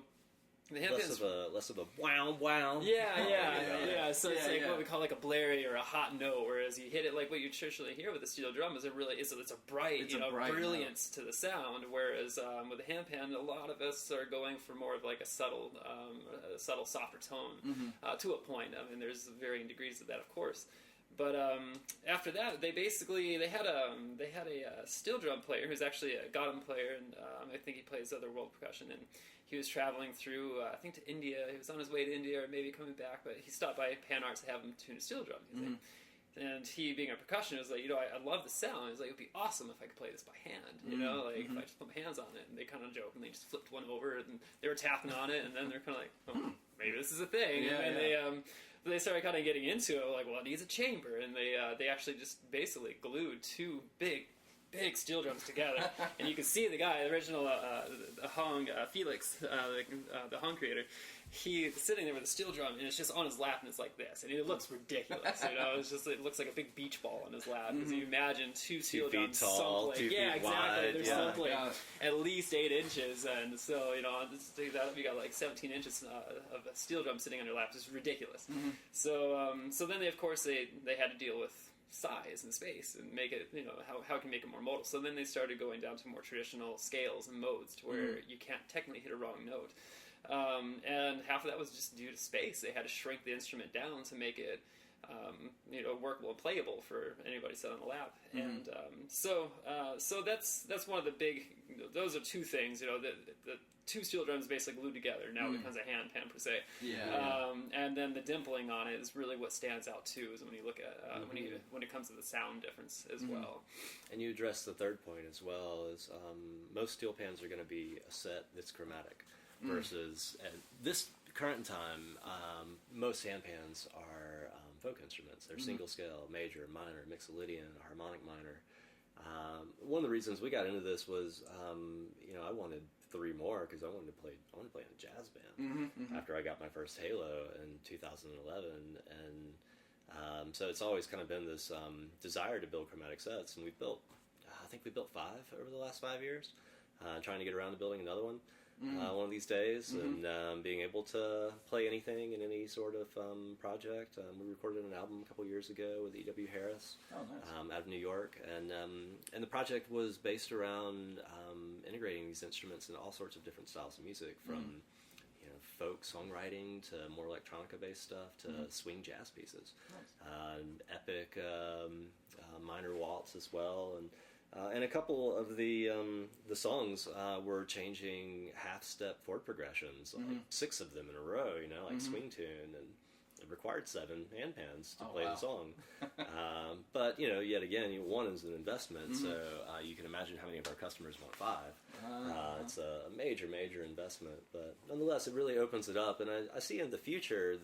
the handpans... Less of a wow, wow. Yeah. So it's like what we call like a blary or a hot note, whereas you hit it like what you traditionally hear with a steel drum is it's a bright, brilliance to the sound. Whereas with a handpan, a lot of us are going for more of like a subtle, softer tone to a point. I mean, there's varying degrees of that, of course. But after that, they had a steel drum player who's actually a Godam player, and I think he plays other world percussion. And he was traveling through, I think, to India. He was on his way to India, or maybe coming back. But he stopped by Pan Arts to have him tune a steel drum. And he, being a percussionist, was like, I love the sound. He's like, it'd be awesome if I could play this by hand. If I just put my hands on it. And they kind of joked, and they just flipped one over, and they were tapping on it, and then they're kind of like, maybe this is a thing. They started kind of getting into it, like, well, it needs a chamber, and they actually just basically glued two big steel drums together, and you can see the guy, the original Hong Felix, the Hong creator. He's sitting there with a steel drum, and it's just on his lap, and it's like this, and it looks ridiculous. It looks like a big beach ball on his lap. Because you imagine two steel drums tall, 2 feet exactly. wide, They're sunk like at least 8 inches, and so you got like 17 inches of a steel drum sitting on your lap. It's ridiculous. So then they had to deal with size and space and make it, how can you make it more modal. So then they started going down to more traditional scales and modes to where you can't technically hit a wrong note. And half of that was just due to space. They had to shrink the instrument down to make it, workable and playable for anybody set on the lap. And so that's one of the big. Those are two things. The two steel drums basically glued together. Now it becomes a handpan per se. And then the dimpling on it is really what stands out too. Is when you look at when it comes to the sound difference as well. And you address the third point as well. Is most steel pans are going to be a set that's chromatic. Versus at this current time, most handpans are folk instruments. They're single scale, major, minor, mixolydian, harmonic minor. One of the reasons we got into this was, I wanted 3 more because I wanted to play in a jazz band after I got my first Halo in 2011, and so it's always kind of been this desire to build chromatic sets, and I think we built 5 over the last 5 years, trying to get around to building another one. One of these days, and being able to play anything in any sort of project. We recorded an album a couple years ago with E.W. Harris out of New York, and the project was based around integrating these instruments in all sorts of different styles of music, from folk songwriting to more electronica-based stuff to swing jazz pieces, epic minor waltz as well, and a couple of the songs were changing half-step chord progressions, like 6 of them in a row, like swing tune, and it required 7 handpans to play the song. But, yet again, 1 is an investment, so you can imagine how many of our customers want 5. It's a major, major investment, but nonetheless, it really opens it up, and I see in the future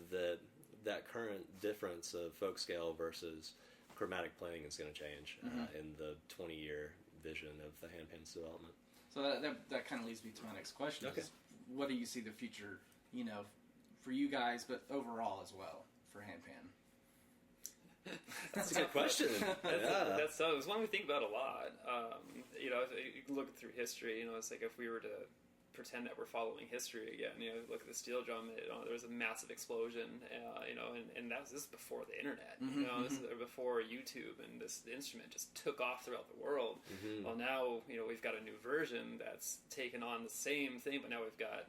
that current difference of folk scale versus chromatic playing is going to change in the 20-year vision of the handpan's development. So that kind of leads me to my next question. Okay. Is what do you see the future, for you guys, but overall as well, for handpan? That's a good question. That's it's one we think about a lot. If you look through history, it's like if we were to pretend that we're following history again. Look at the steel drum. There was a massive explosion. And this is before the internet. This is before YouTube, and the instrument just took off throughout the world. Well, now we've got a new version that's taken on the same thing, but now we've got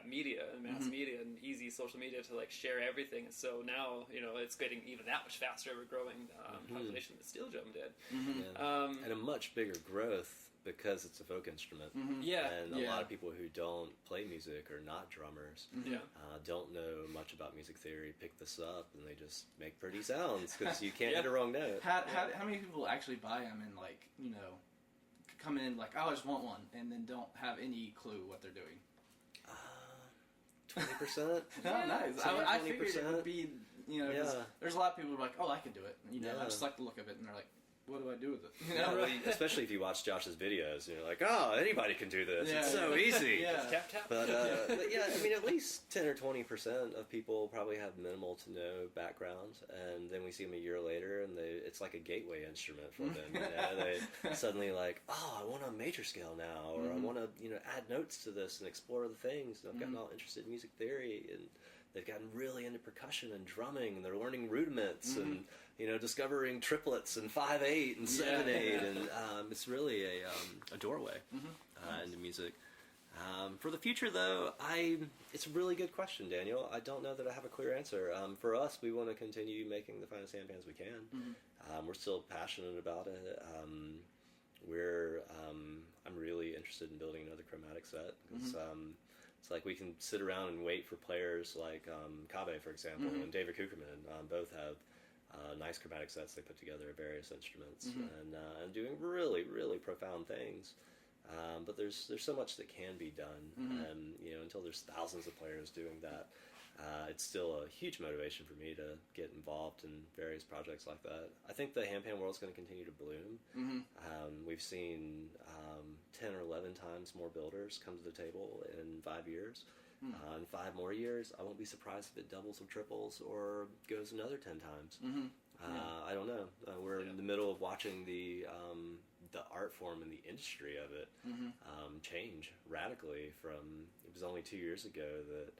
media and mass media and easy social media to share everything. And so now it's getting even that much faster of a growing population than the steel drum did, and a much bigger growth. Because it's a folk instrument, and a lot of people who don't play music or not drummers don't know much about music theory pick this up and they just make pretty sounds because you can't hit a wrong note. How many people actually buy them and come in I just want one, and then don't have any clue what they're doing? 20%. Nice. I figured it would be there's a lot of people who are like, oh, I can do it. I just like the look of it, and they're like, what do I do with it? You Yeah, know? well, especially if you watch Josh's videos, and you're like, oh, anybody can do this. Yeah, it's so easy. Yeah. Tap tap. But yeah, I mean, at least 10 or 20% of people probably have minimal to no background, and then we see them a year later, and it's like a gateway instrument for them. You know? They suddenly like, oh, I want a major scale now, or I want to, add notes to this and explore the things. And I've gotten all interested in music theory, and they've gotten really into percussion and drumming, and they're learning rudiments and discovering triplets and 5/8 and 7/8, and it's really a doorway into music. For the future, though, it's a really good question, Daniel. I don't know that I have a clear answer. For us, we want to continue making the finest handpans we can. We're still passionate about it. I'm really interested in building another chromatic set, because it's like we can sit around and wait for players like Kabe, for example, and David Kukerman. Both have nice chromatic sets they put together of various instruments and doing really, really profound things. But there's so much that can be done, and until there's thousands of players doing that, it's still a huge motivation for me to get involved in various projects like that. I think the handpan world's going to continue to bloom. We've seen 10 or 11 times more builders come to the table in 5 years. In 5 more years, I won't be surprised if it doubles or triples or goes another 10 times. I don't know. We're in the middle of watching the art form and the industry of it change radically. It was only 2 years ago that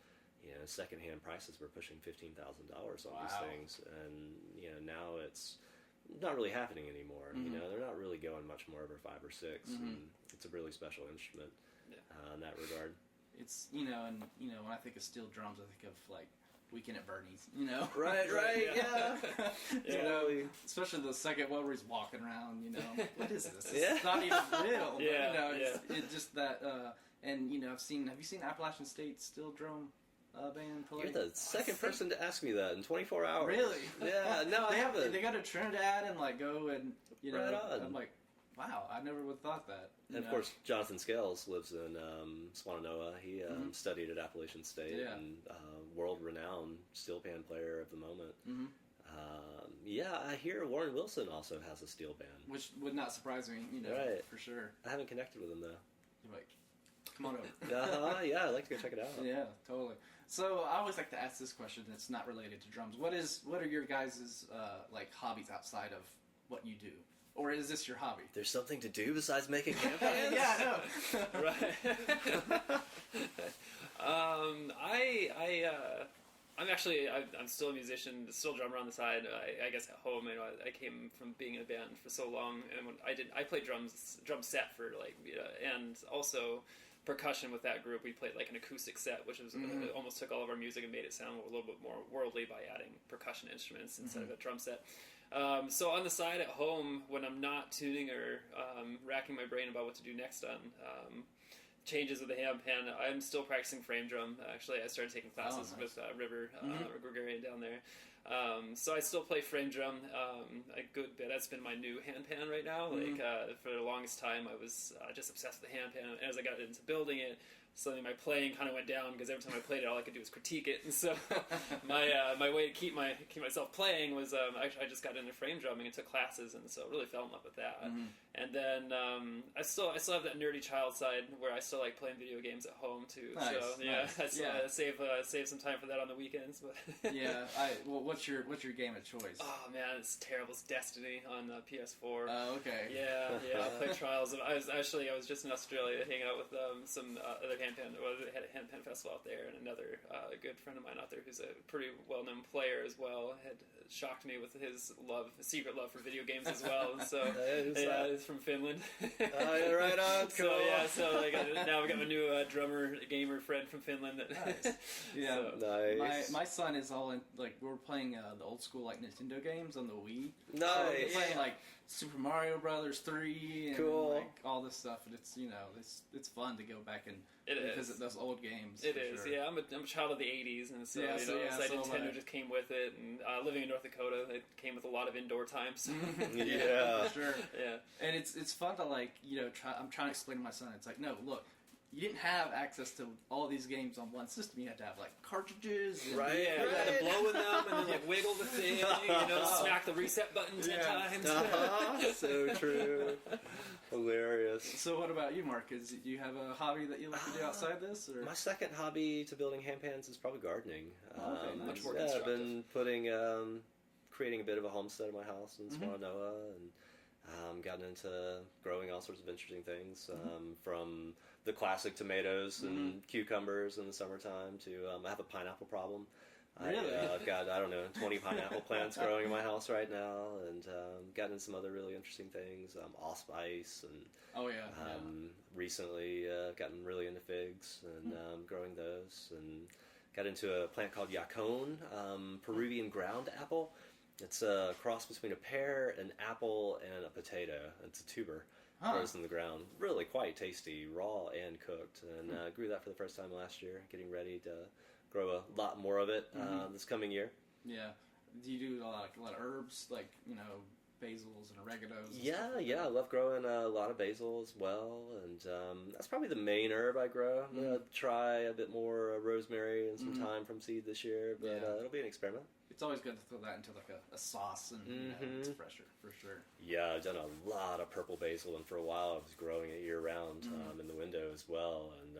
secondhand prices were pushing $15,000 on these things, and now it's not really happening anymore. They're not really going much more over 5 or 6, and it's a really special instrument in that regard. It's when I think of steel drums, I think of like Weekend at Bernie's, Right, yeah. Especially the second one where he's walking around, what is this? It's not even real. It's just that, and have you seen Appalachian State steel drum band play? You're the second person to ask me that in 24 hours. Really? Yeah, no, I haven't. They go to Trinidad and go and, right on. I'm like, wow, I never would have thought that. And of course, Jonathan Scales lives in Swannanoa. He studied at Appalachian State and world-renowned steel pan player of the moment. I hear Warren Wilson also has a steel band. Which would not surprise me, right. for sure. I haven't connected with him, though. You're like, come on over. Yeah, I'd like to go check it out. Yeah, totally. So I always like to ask this question that's not related to drums. What are your guys' hobbies outside of what you do? Or is this your hobby? There's something to do besides making handpans? Yeah, I know. Right. I'm still a musician, still a drummer on the side. I guess at home, I came from being in a band for so long, and when I played drum set for and also percussion with that group. We played like an acoustic set, which was almost took all of our music and made it sound a little bit more worldly by adding percussion instruments instead of a drum set. So on the side at home, when I'm not tuning or racking my brain about what to do next on changes with the handpan, I'm still practicing frame drum. Actually, I started taking classes with River Gregorian down there. So I still play frame drum a good bit. That's been my new handpan right now. For the longest time, I was just obsessed with the handpan. As I got into building it, suddenly my playing kind of went down because every time I played it, all I could do was critique it. And so my way to keep myself playing was I just got into frame drumming and took classes, and so really fell in love with that. And then I still have that nerdy child side where I still like playing video games at home too. Nice, so I save some time for that on the weekends. But what's your game of choice? Oh man, it's terrible. It's Destiny on PS4. Oh, okay. Yeah. I played Trials. I was just in Australia hanging out with some other handpan. Well, they had a handpan festival out there, and another good friend of mine out there who's a pretty well-known player as well had shocked me with his secret love for video games as well. And so he's from Finland. Right on. Cool. So now I've got my new drummer gamer friend from Finland. Nice. Yeah. Nice. My son is all in, we're playing the old school Nintendo games on the Wii. Nice. So we're playing Super Mario Brothers 3 and cool. All this stuff, and it's it's fun to go back and visit those old games. It is. Sure. Yeah. I'm a child of the '80s, and so Nintendo just came with it. And living in North Dakota, it came with a lot of indoor time. So. Yeah. Sure. Yeah. And it's fun to try. I'm trying to explain to my son. It's like, no, look. you didn't have access to all these games on one system. You had to have like cartridges, and, Right. Yeah, you had to blow in them and then like wiggle the thing, smack the reset button 10 times. So true. Hilarious. So what about you, Mark? Do you have a hobby that you like to do outside this? Or? My second hobby to building handpans is probably gardening. Okay, nice. Much more I've constructive. been creating a bit of a homestead in my house in Swannanoa, and gotten into growing all sorts of interesting things, from the classic tomatoes and cucumbers in the summertime to I have a pineapple problem. Really? I've got, 20 pineapple plants growing in my house right now, and gotten into some other really interesting things, allspice, and recently gotten really into figs and growing those, and got into a plant called yacon, Peruvian ground apple. It's a cross between a pear, an apple, and a potato. It's a tuber. Grows in the ground. Really quite tasty, raw and cooked. And grew that for the first time last year, getting ready to grow a lot more of it this coming year. Yeah. Do you do a lot of herbs, like, basils and oreganos? And Yeah, I love growing a lot of basil as well, and that's probably the main herb I grow. I'm going to try a bit more rosemary and some thyme from seed this year, but it'll be an experiment. It's always good to throw that into like a sauce, and it's fresher, for sure. Yeah, I've done a lot of purple basil, and for a while I was growing it year-round in the window as well, and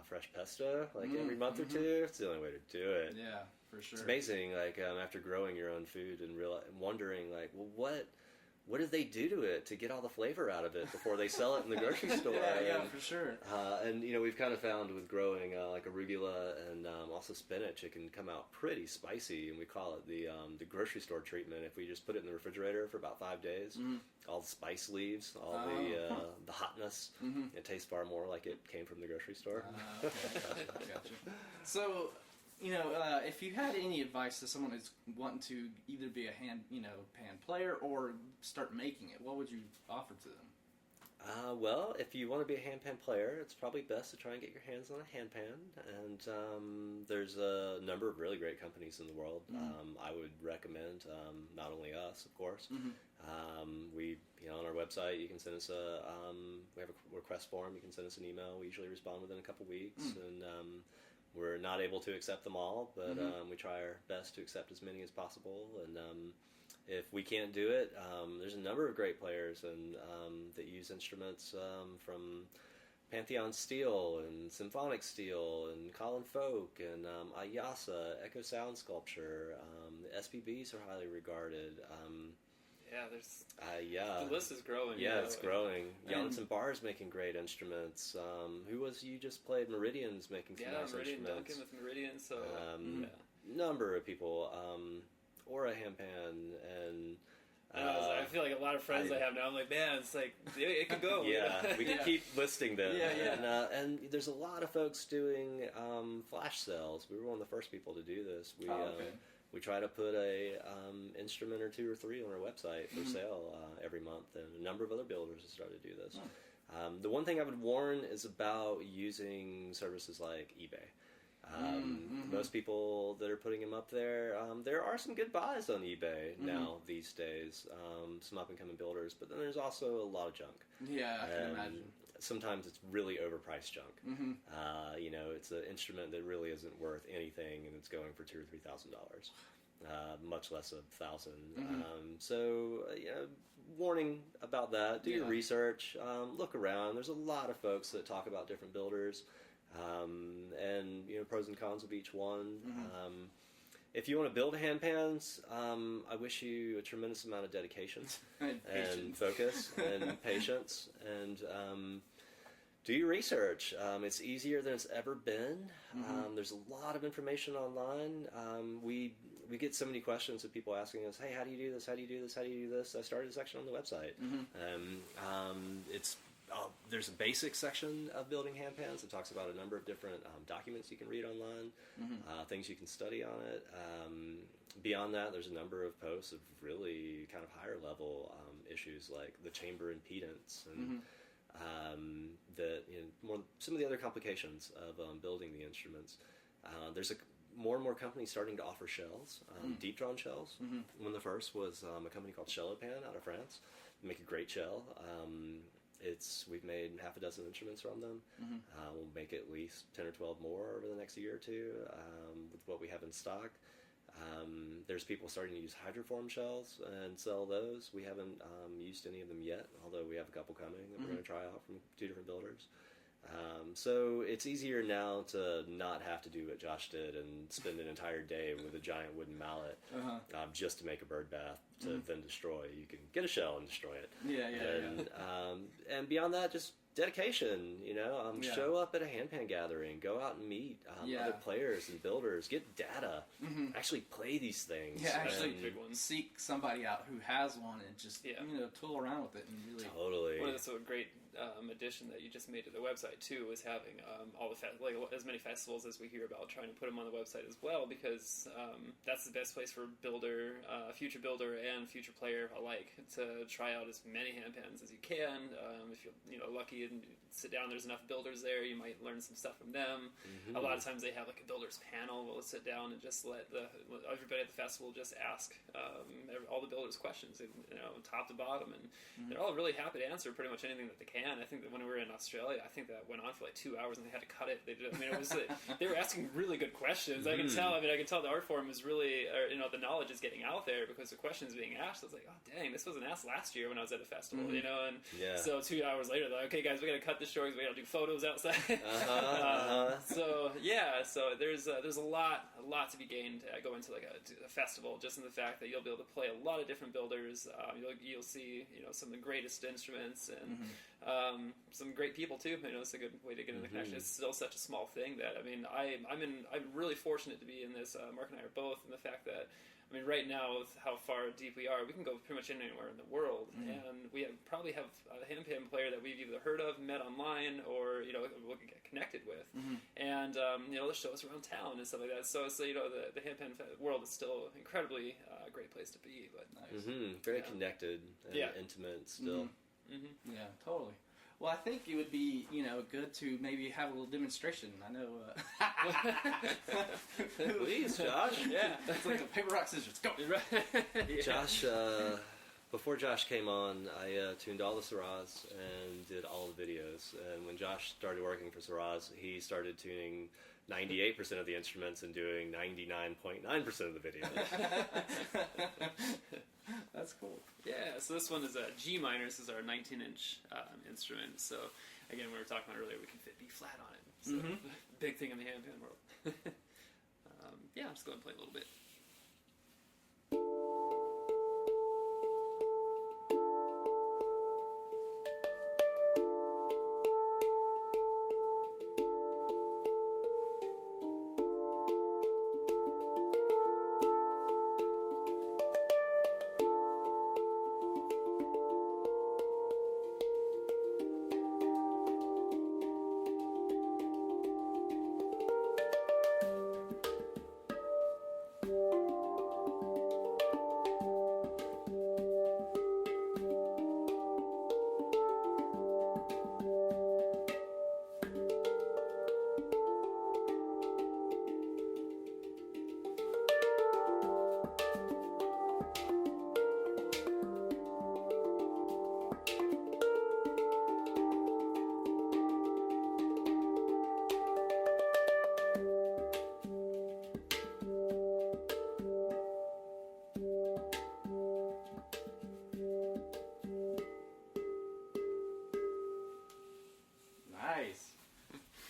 fresh pesto, like every month or two, it's the only way to do it. Yeah, for sure. It's amazing, like, after growing your own food and wondering, like, well, what did they do to it to get all the flavor out of it before they sell it in the grocery store? Yeah, for sure. And we've kind of found with growing like arugula and also spinach, it can come out pretty spicy, and we call it the grocery store treatment. If we just put it in the refrigerator for about 5 days, all the spice leaves, all the hotness, it tastes far more like it came from the grocery store. Okay. Gotcha. So, if you had any advice to someone who's wanting to either be a pan player or start making it, what would you offer to them? Well, if you want to be a handpan player, it's probably best to try and get your hands on a handpan. And there's a number of really great companies in the world. I would recommend not only us, of course. We, on our website, you can send us we have a request form. You can send us an email. We usually respond within a couple weeks, and we're not able to accept them all, but we try our best to accept as many as possible. And if we can't do it, there's a number of great players and that use instruments from Pantheon Steel and Symphonic Steel and Colin Folk and Ayasa, Echo Sound Sculpture. The SPBs are highly regarded. The list is growing. Yeah, it's growing. Jonathan Barr's making great instruments. Who was you just played? Meridian's making some nice Meridian instruments. Duncan with Meridian. So number of people. Aura Handpan and. I feel like a lot of friends I have now. I'm like, man, it's like it could go. We can keep listing them. Yeah. And there's a lot of folks doing flash sales. We were one of the first people to do this. We try to put a instrument or 2 or 3 on our website for sale every month, and a number of other builders have started to do this. The one thing I would warn is about using services like eBay. Most people that are putting them up there are some good buys on eBay now these days, some up-and-coming builders, but then there's also a lot of junk. Yeah, I can imagine. Sometimes it's really overpriced junk. It's an instrument that really isn't worth anything, and it's going for $2,000 or $3,000, much less $1,000. Warning about that. Do your research. Look around. There's a lot of folks that talk about different builders. And pros and cons of each one. If you want to build handpans, I wish you a tremendous amount of dedication and focus and patience, and do your research. It's easier than it's ever been. There's a lot of information online. We get so many questions of people asking us, hey, how do you do this? How do you do this? How do you do this? I started a section on the website. There's a basic section of building handpans that talks about a number of different documents you can read online, things you can study on it. Beyond that, there's a number of posts of really kind of higher level issues like the chamber impedance and some of the other complications of building the instruments. There's more and more companies starting to offer shells, deep drawn shells. One of the first was a company called Shellopan out of France. They make a great shell. we've made half a dozen instruments from them. We'll make at least 10 or 12 more over the next year or two with what we have in stock. There's people starting to use hydroform shells and sell those. We haven't used any of them yet, although we have a couple coming that we're going to try out from 2 different builders. So it's easier now to not have to do what Josh did and spend an entire day with a giant wooden mallet just to make a bird bath to then destroy. You can get a shell and destroy it. And beyond that, just dedication, show up at a handpan gathering, go out and meet other players and builders, get data, actually play these things. Yeah, actually seek somebody out who has one and just tool around with it and really. Totally. Well, that's a great addition that you just made to the website too, was having all the as many festivals as we hear about, trying to put them on the website as well, because that's the best place for builder, future builder, and future player alike to try out as many handpans as you can. If you're lucky and sit down, there's enough builders there, you might learn some stuff from them. A lot of times they have like a builders panel. We'll sit down and just let everybody at the festival just ask all the builders questions, top to bottom, and they're all really happy to answer pretty much anything that they can. I think that when we were in Australia, I think that went on for like 2 hours, and they had to cut it. It was they were asking really good questions. I can tell the art form is really, the knowledge is getting out there because the questions being asked. I was like, oh dang, this wasn't asked last year when I was at the festival, and so 2 hours later, they're like, okay guys, we got to cut this short because we got to do photos outside. So there's a lot to be gained to go into like a festival, just in the fact that you'll be able to play a lot of different builders. You'll see some of the greatest instruments and some great people too. It's a good way to get in the connection. It's still such a small thing that I'm really fortunate to be in this. Mark and I are both, in the fact that right now with how far deep we are, we can go pretty much anywhere in the world, and we probably have a handpan player that we've either heard of, met online, or we'll get connected with, and they'll show us around town and stuff like that. So the handpan world is still incredibly great place to be, but very connected and intimate still. Yeah, totally. Well, I think it would be, good to maybe have a little demonstration. I know. Please, Josh. Yeah, it's like a paper, rock, scissors. Go. Josh, before Josh came on, I tuned all the Saraz and did all the videos. And when Josh started working for Saraz, he started tuning 98% of the instruments and doing 99.9% of the videos. That's cool. Yeah, so this one is a G minor. This is our 19-inch instrument. So, again, we were talking about earlier, we can fit B flat on it. So, big thing in the handpan world. I'm just going to play a little bit.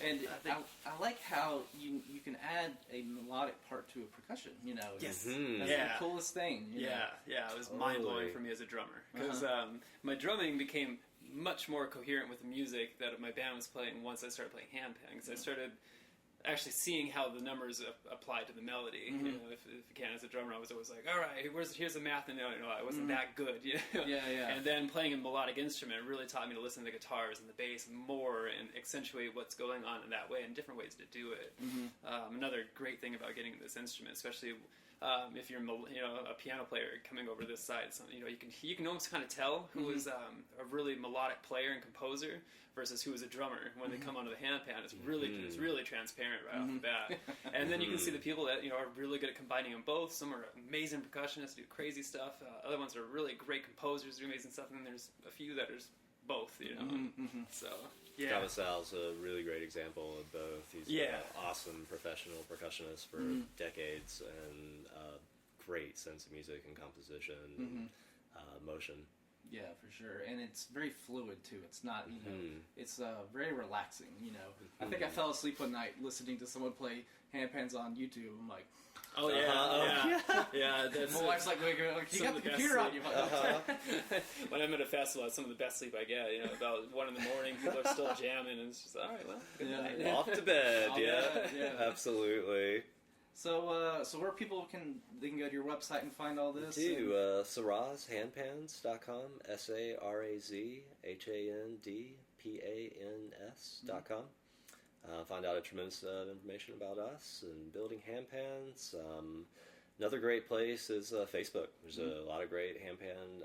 And I like how you can add a melodic part to a percussion. That's the coolest thing. It was mind blowing for me as a drummer, because my drumming became much more coherent with the music that my band was playing once I started playing handpan. Because I started actually seeing how the numbers apply to the melody. If you can, as a drummer, I was always like, all right, here's the math, and I wasn't that good. And then playing a melodic instrument really taught me to listen to the guitars and the bass more and accentuate what's going on in that way, and different ways to do it. Another great thing about getting this instrument, especially if you're a piano player coming over this side, so, you can almost kind of tell who is a really melodic player and composer versus who is a drummer when they come onto the handpan. It's really transparent right off the bat. And then you can see the people that are really good at combining them both. Some are amazing percussionists, do crazy stuff. Other ones are really great composers, do amazing stuff. And then there's a few that are both, you know. So yeah, Cavasal's a really great example of both. He's an awesome professional percussionist for decades and great sense of music and composition and motion. Yeah, for sure, and it's very fluid too. It's not, you know, it's very relaxing. You know, I think I fell asleep one night listening to someone play handpans on YouTube. I'm like, oh yeah. My wife's like, you got the computer on you. When I'm at a festival, that's some of the best sleep I get. You know, about 1 a.m, people are still jamming, and it's just all right. Well, good night. Off to bed. Absolutely. So, where people can go to your website and find all this? SarazHandpans.com, SarazHandpans.com. Find out a tremendous information about us and building handpans. Another great place is Facebook. There's a lot of great handpan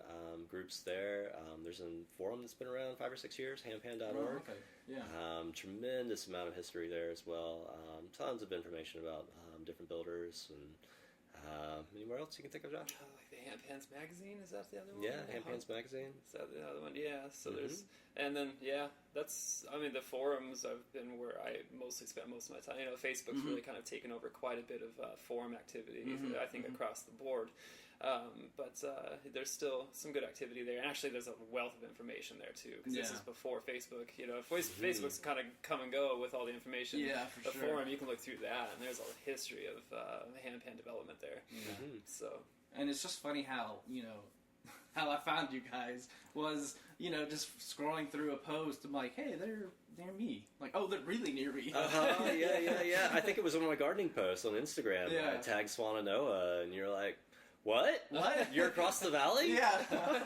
groups there. There's a forum that's been around 5 or 6 years, handpan.org. Oh, okay. Yeah. Tremendous amount of history there as well. Tons of information about different builders and anywhere else you can think of, Josh? Like the Handpans magazine, is that the other one? Yeah, Handpans magazine. Is that the other one? Yeah. So there's, and then that's, I mean, the forums have been where I mostly spent most of my time. You know, Facebook's really kind of taken over quite a bit of forum activity. I think across the board. But there's still some good activity there, and actually there's a wealth of information there too, because this is before Facebook. You know, Facebook's kind of come and go with all the information. Yeah, for the forum, you can look through that, and there's a history of handpan development there. So, and it's just funny how, you know, how I found you guys was, you know, just scrolling through a post. I'm like, hey, they're near me. Like, oh, they're really near me. Yeah. I think it was one of my gardening posts on Instagram. Yeah. I tagged Swananoa, and you're like, What? You're across the valley? Yeah.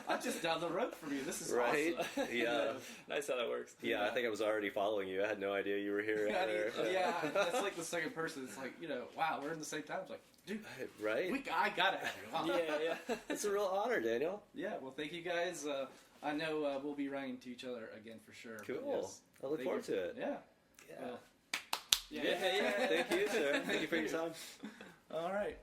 I'm just down the road from you. This is right. Awesome. Yeah. Nice how that works. Yeah, I think I was already following you. I had no idea you were here. Yeah, that's like the second person. It's like, you know, wow, we're in the same time. It's like, dude, right? I gotta have you. Yeah. It's a real honor, Daniel. Yeah, well, thank you guys. I know we'll be running into each other again for sure. Cool. Yes, I look forward to it. Yeah. Yeah. Thank you, sir. Thank you for your time. All right.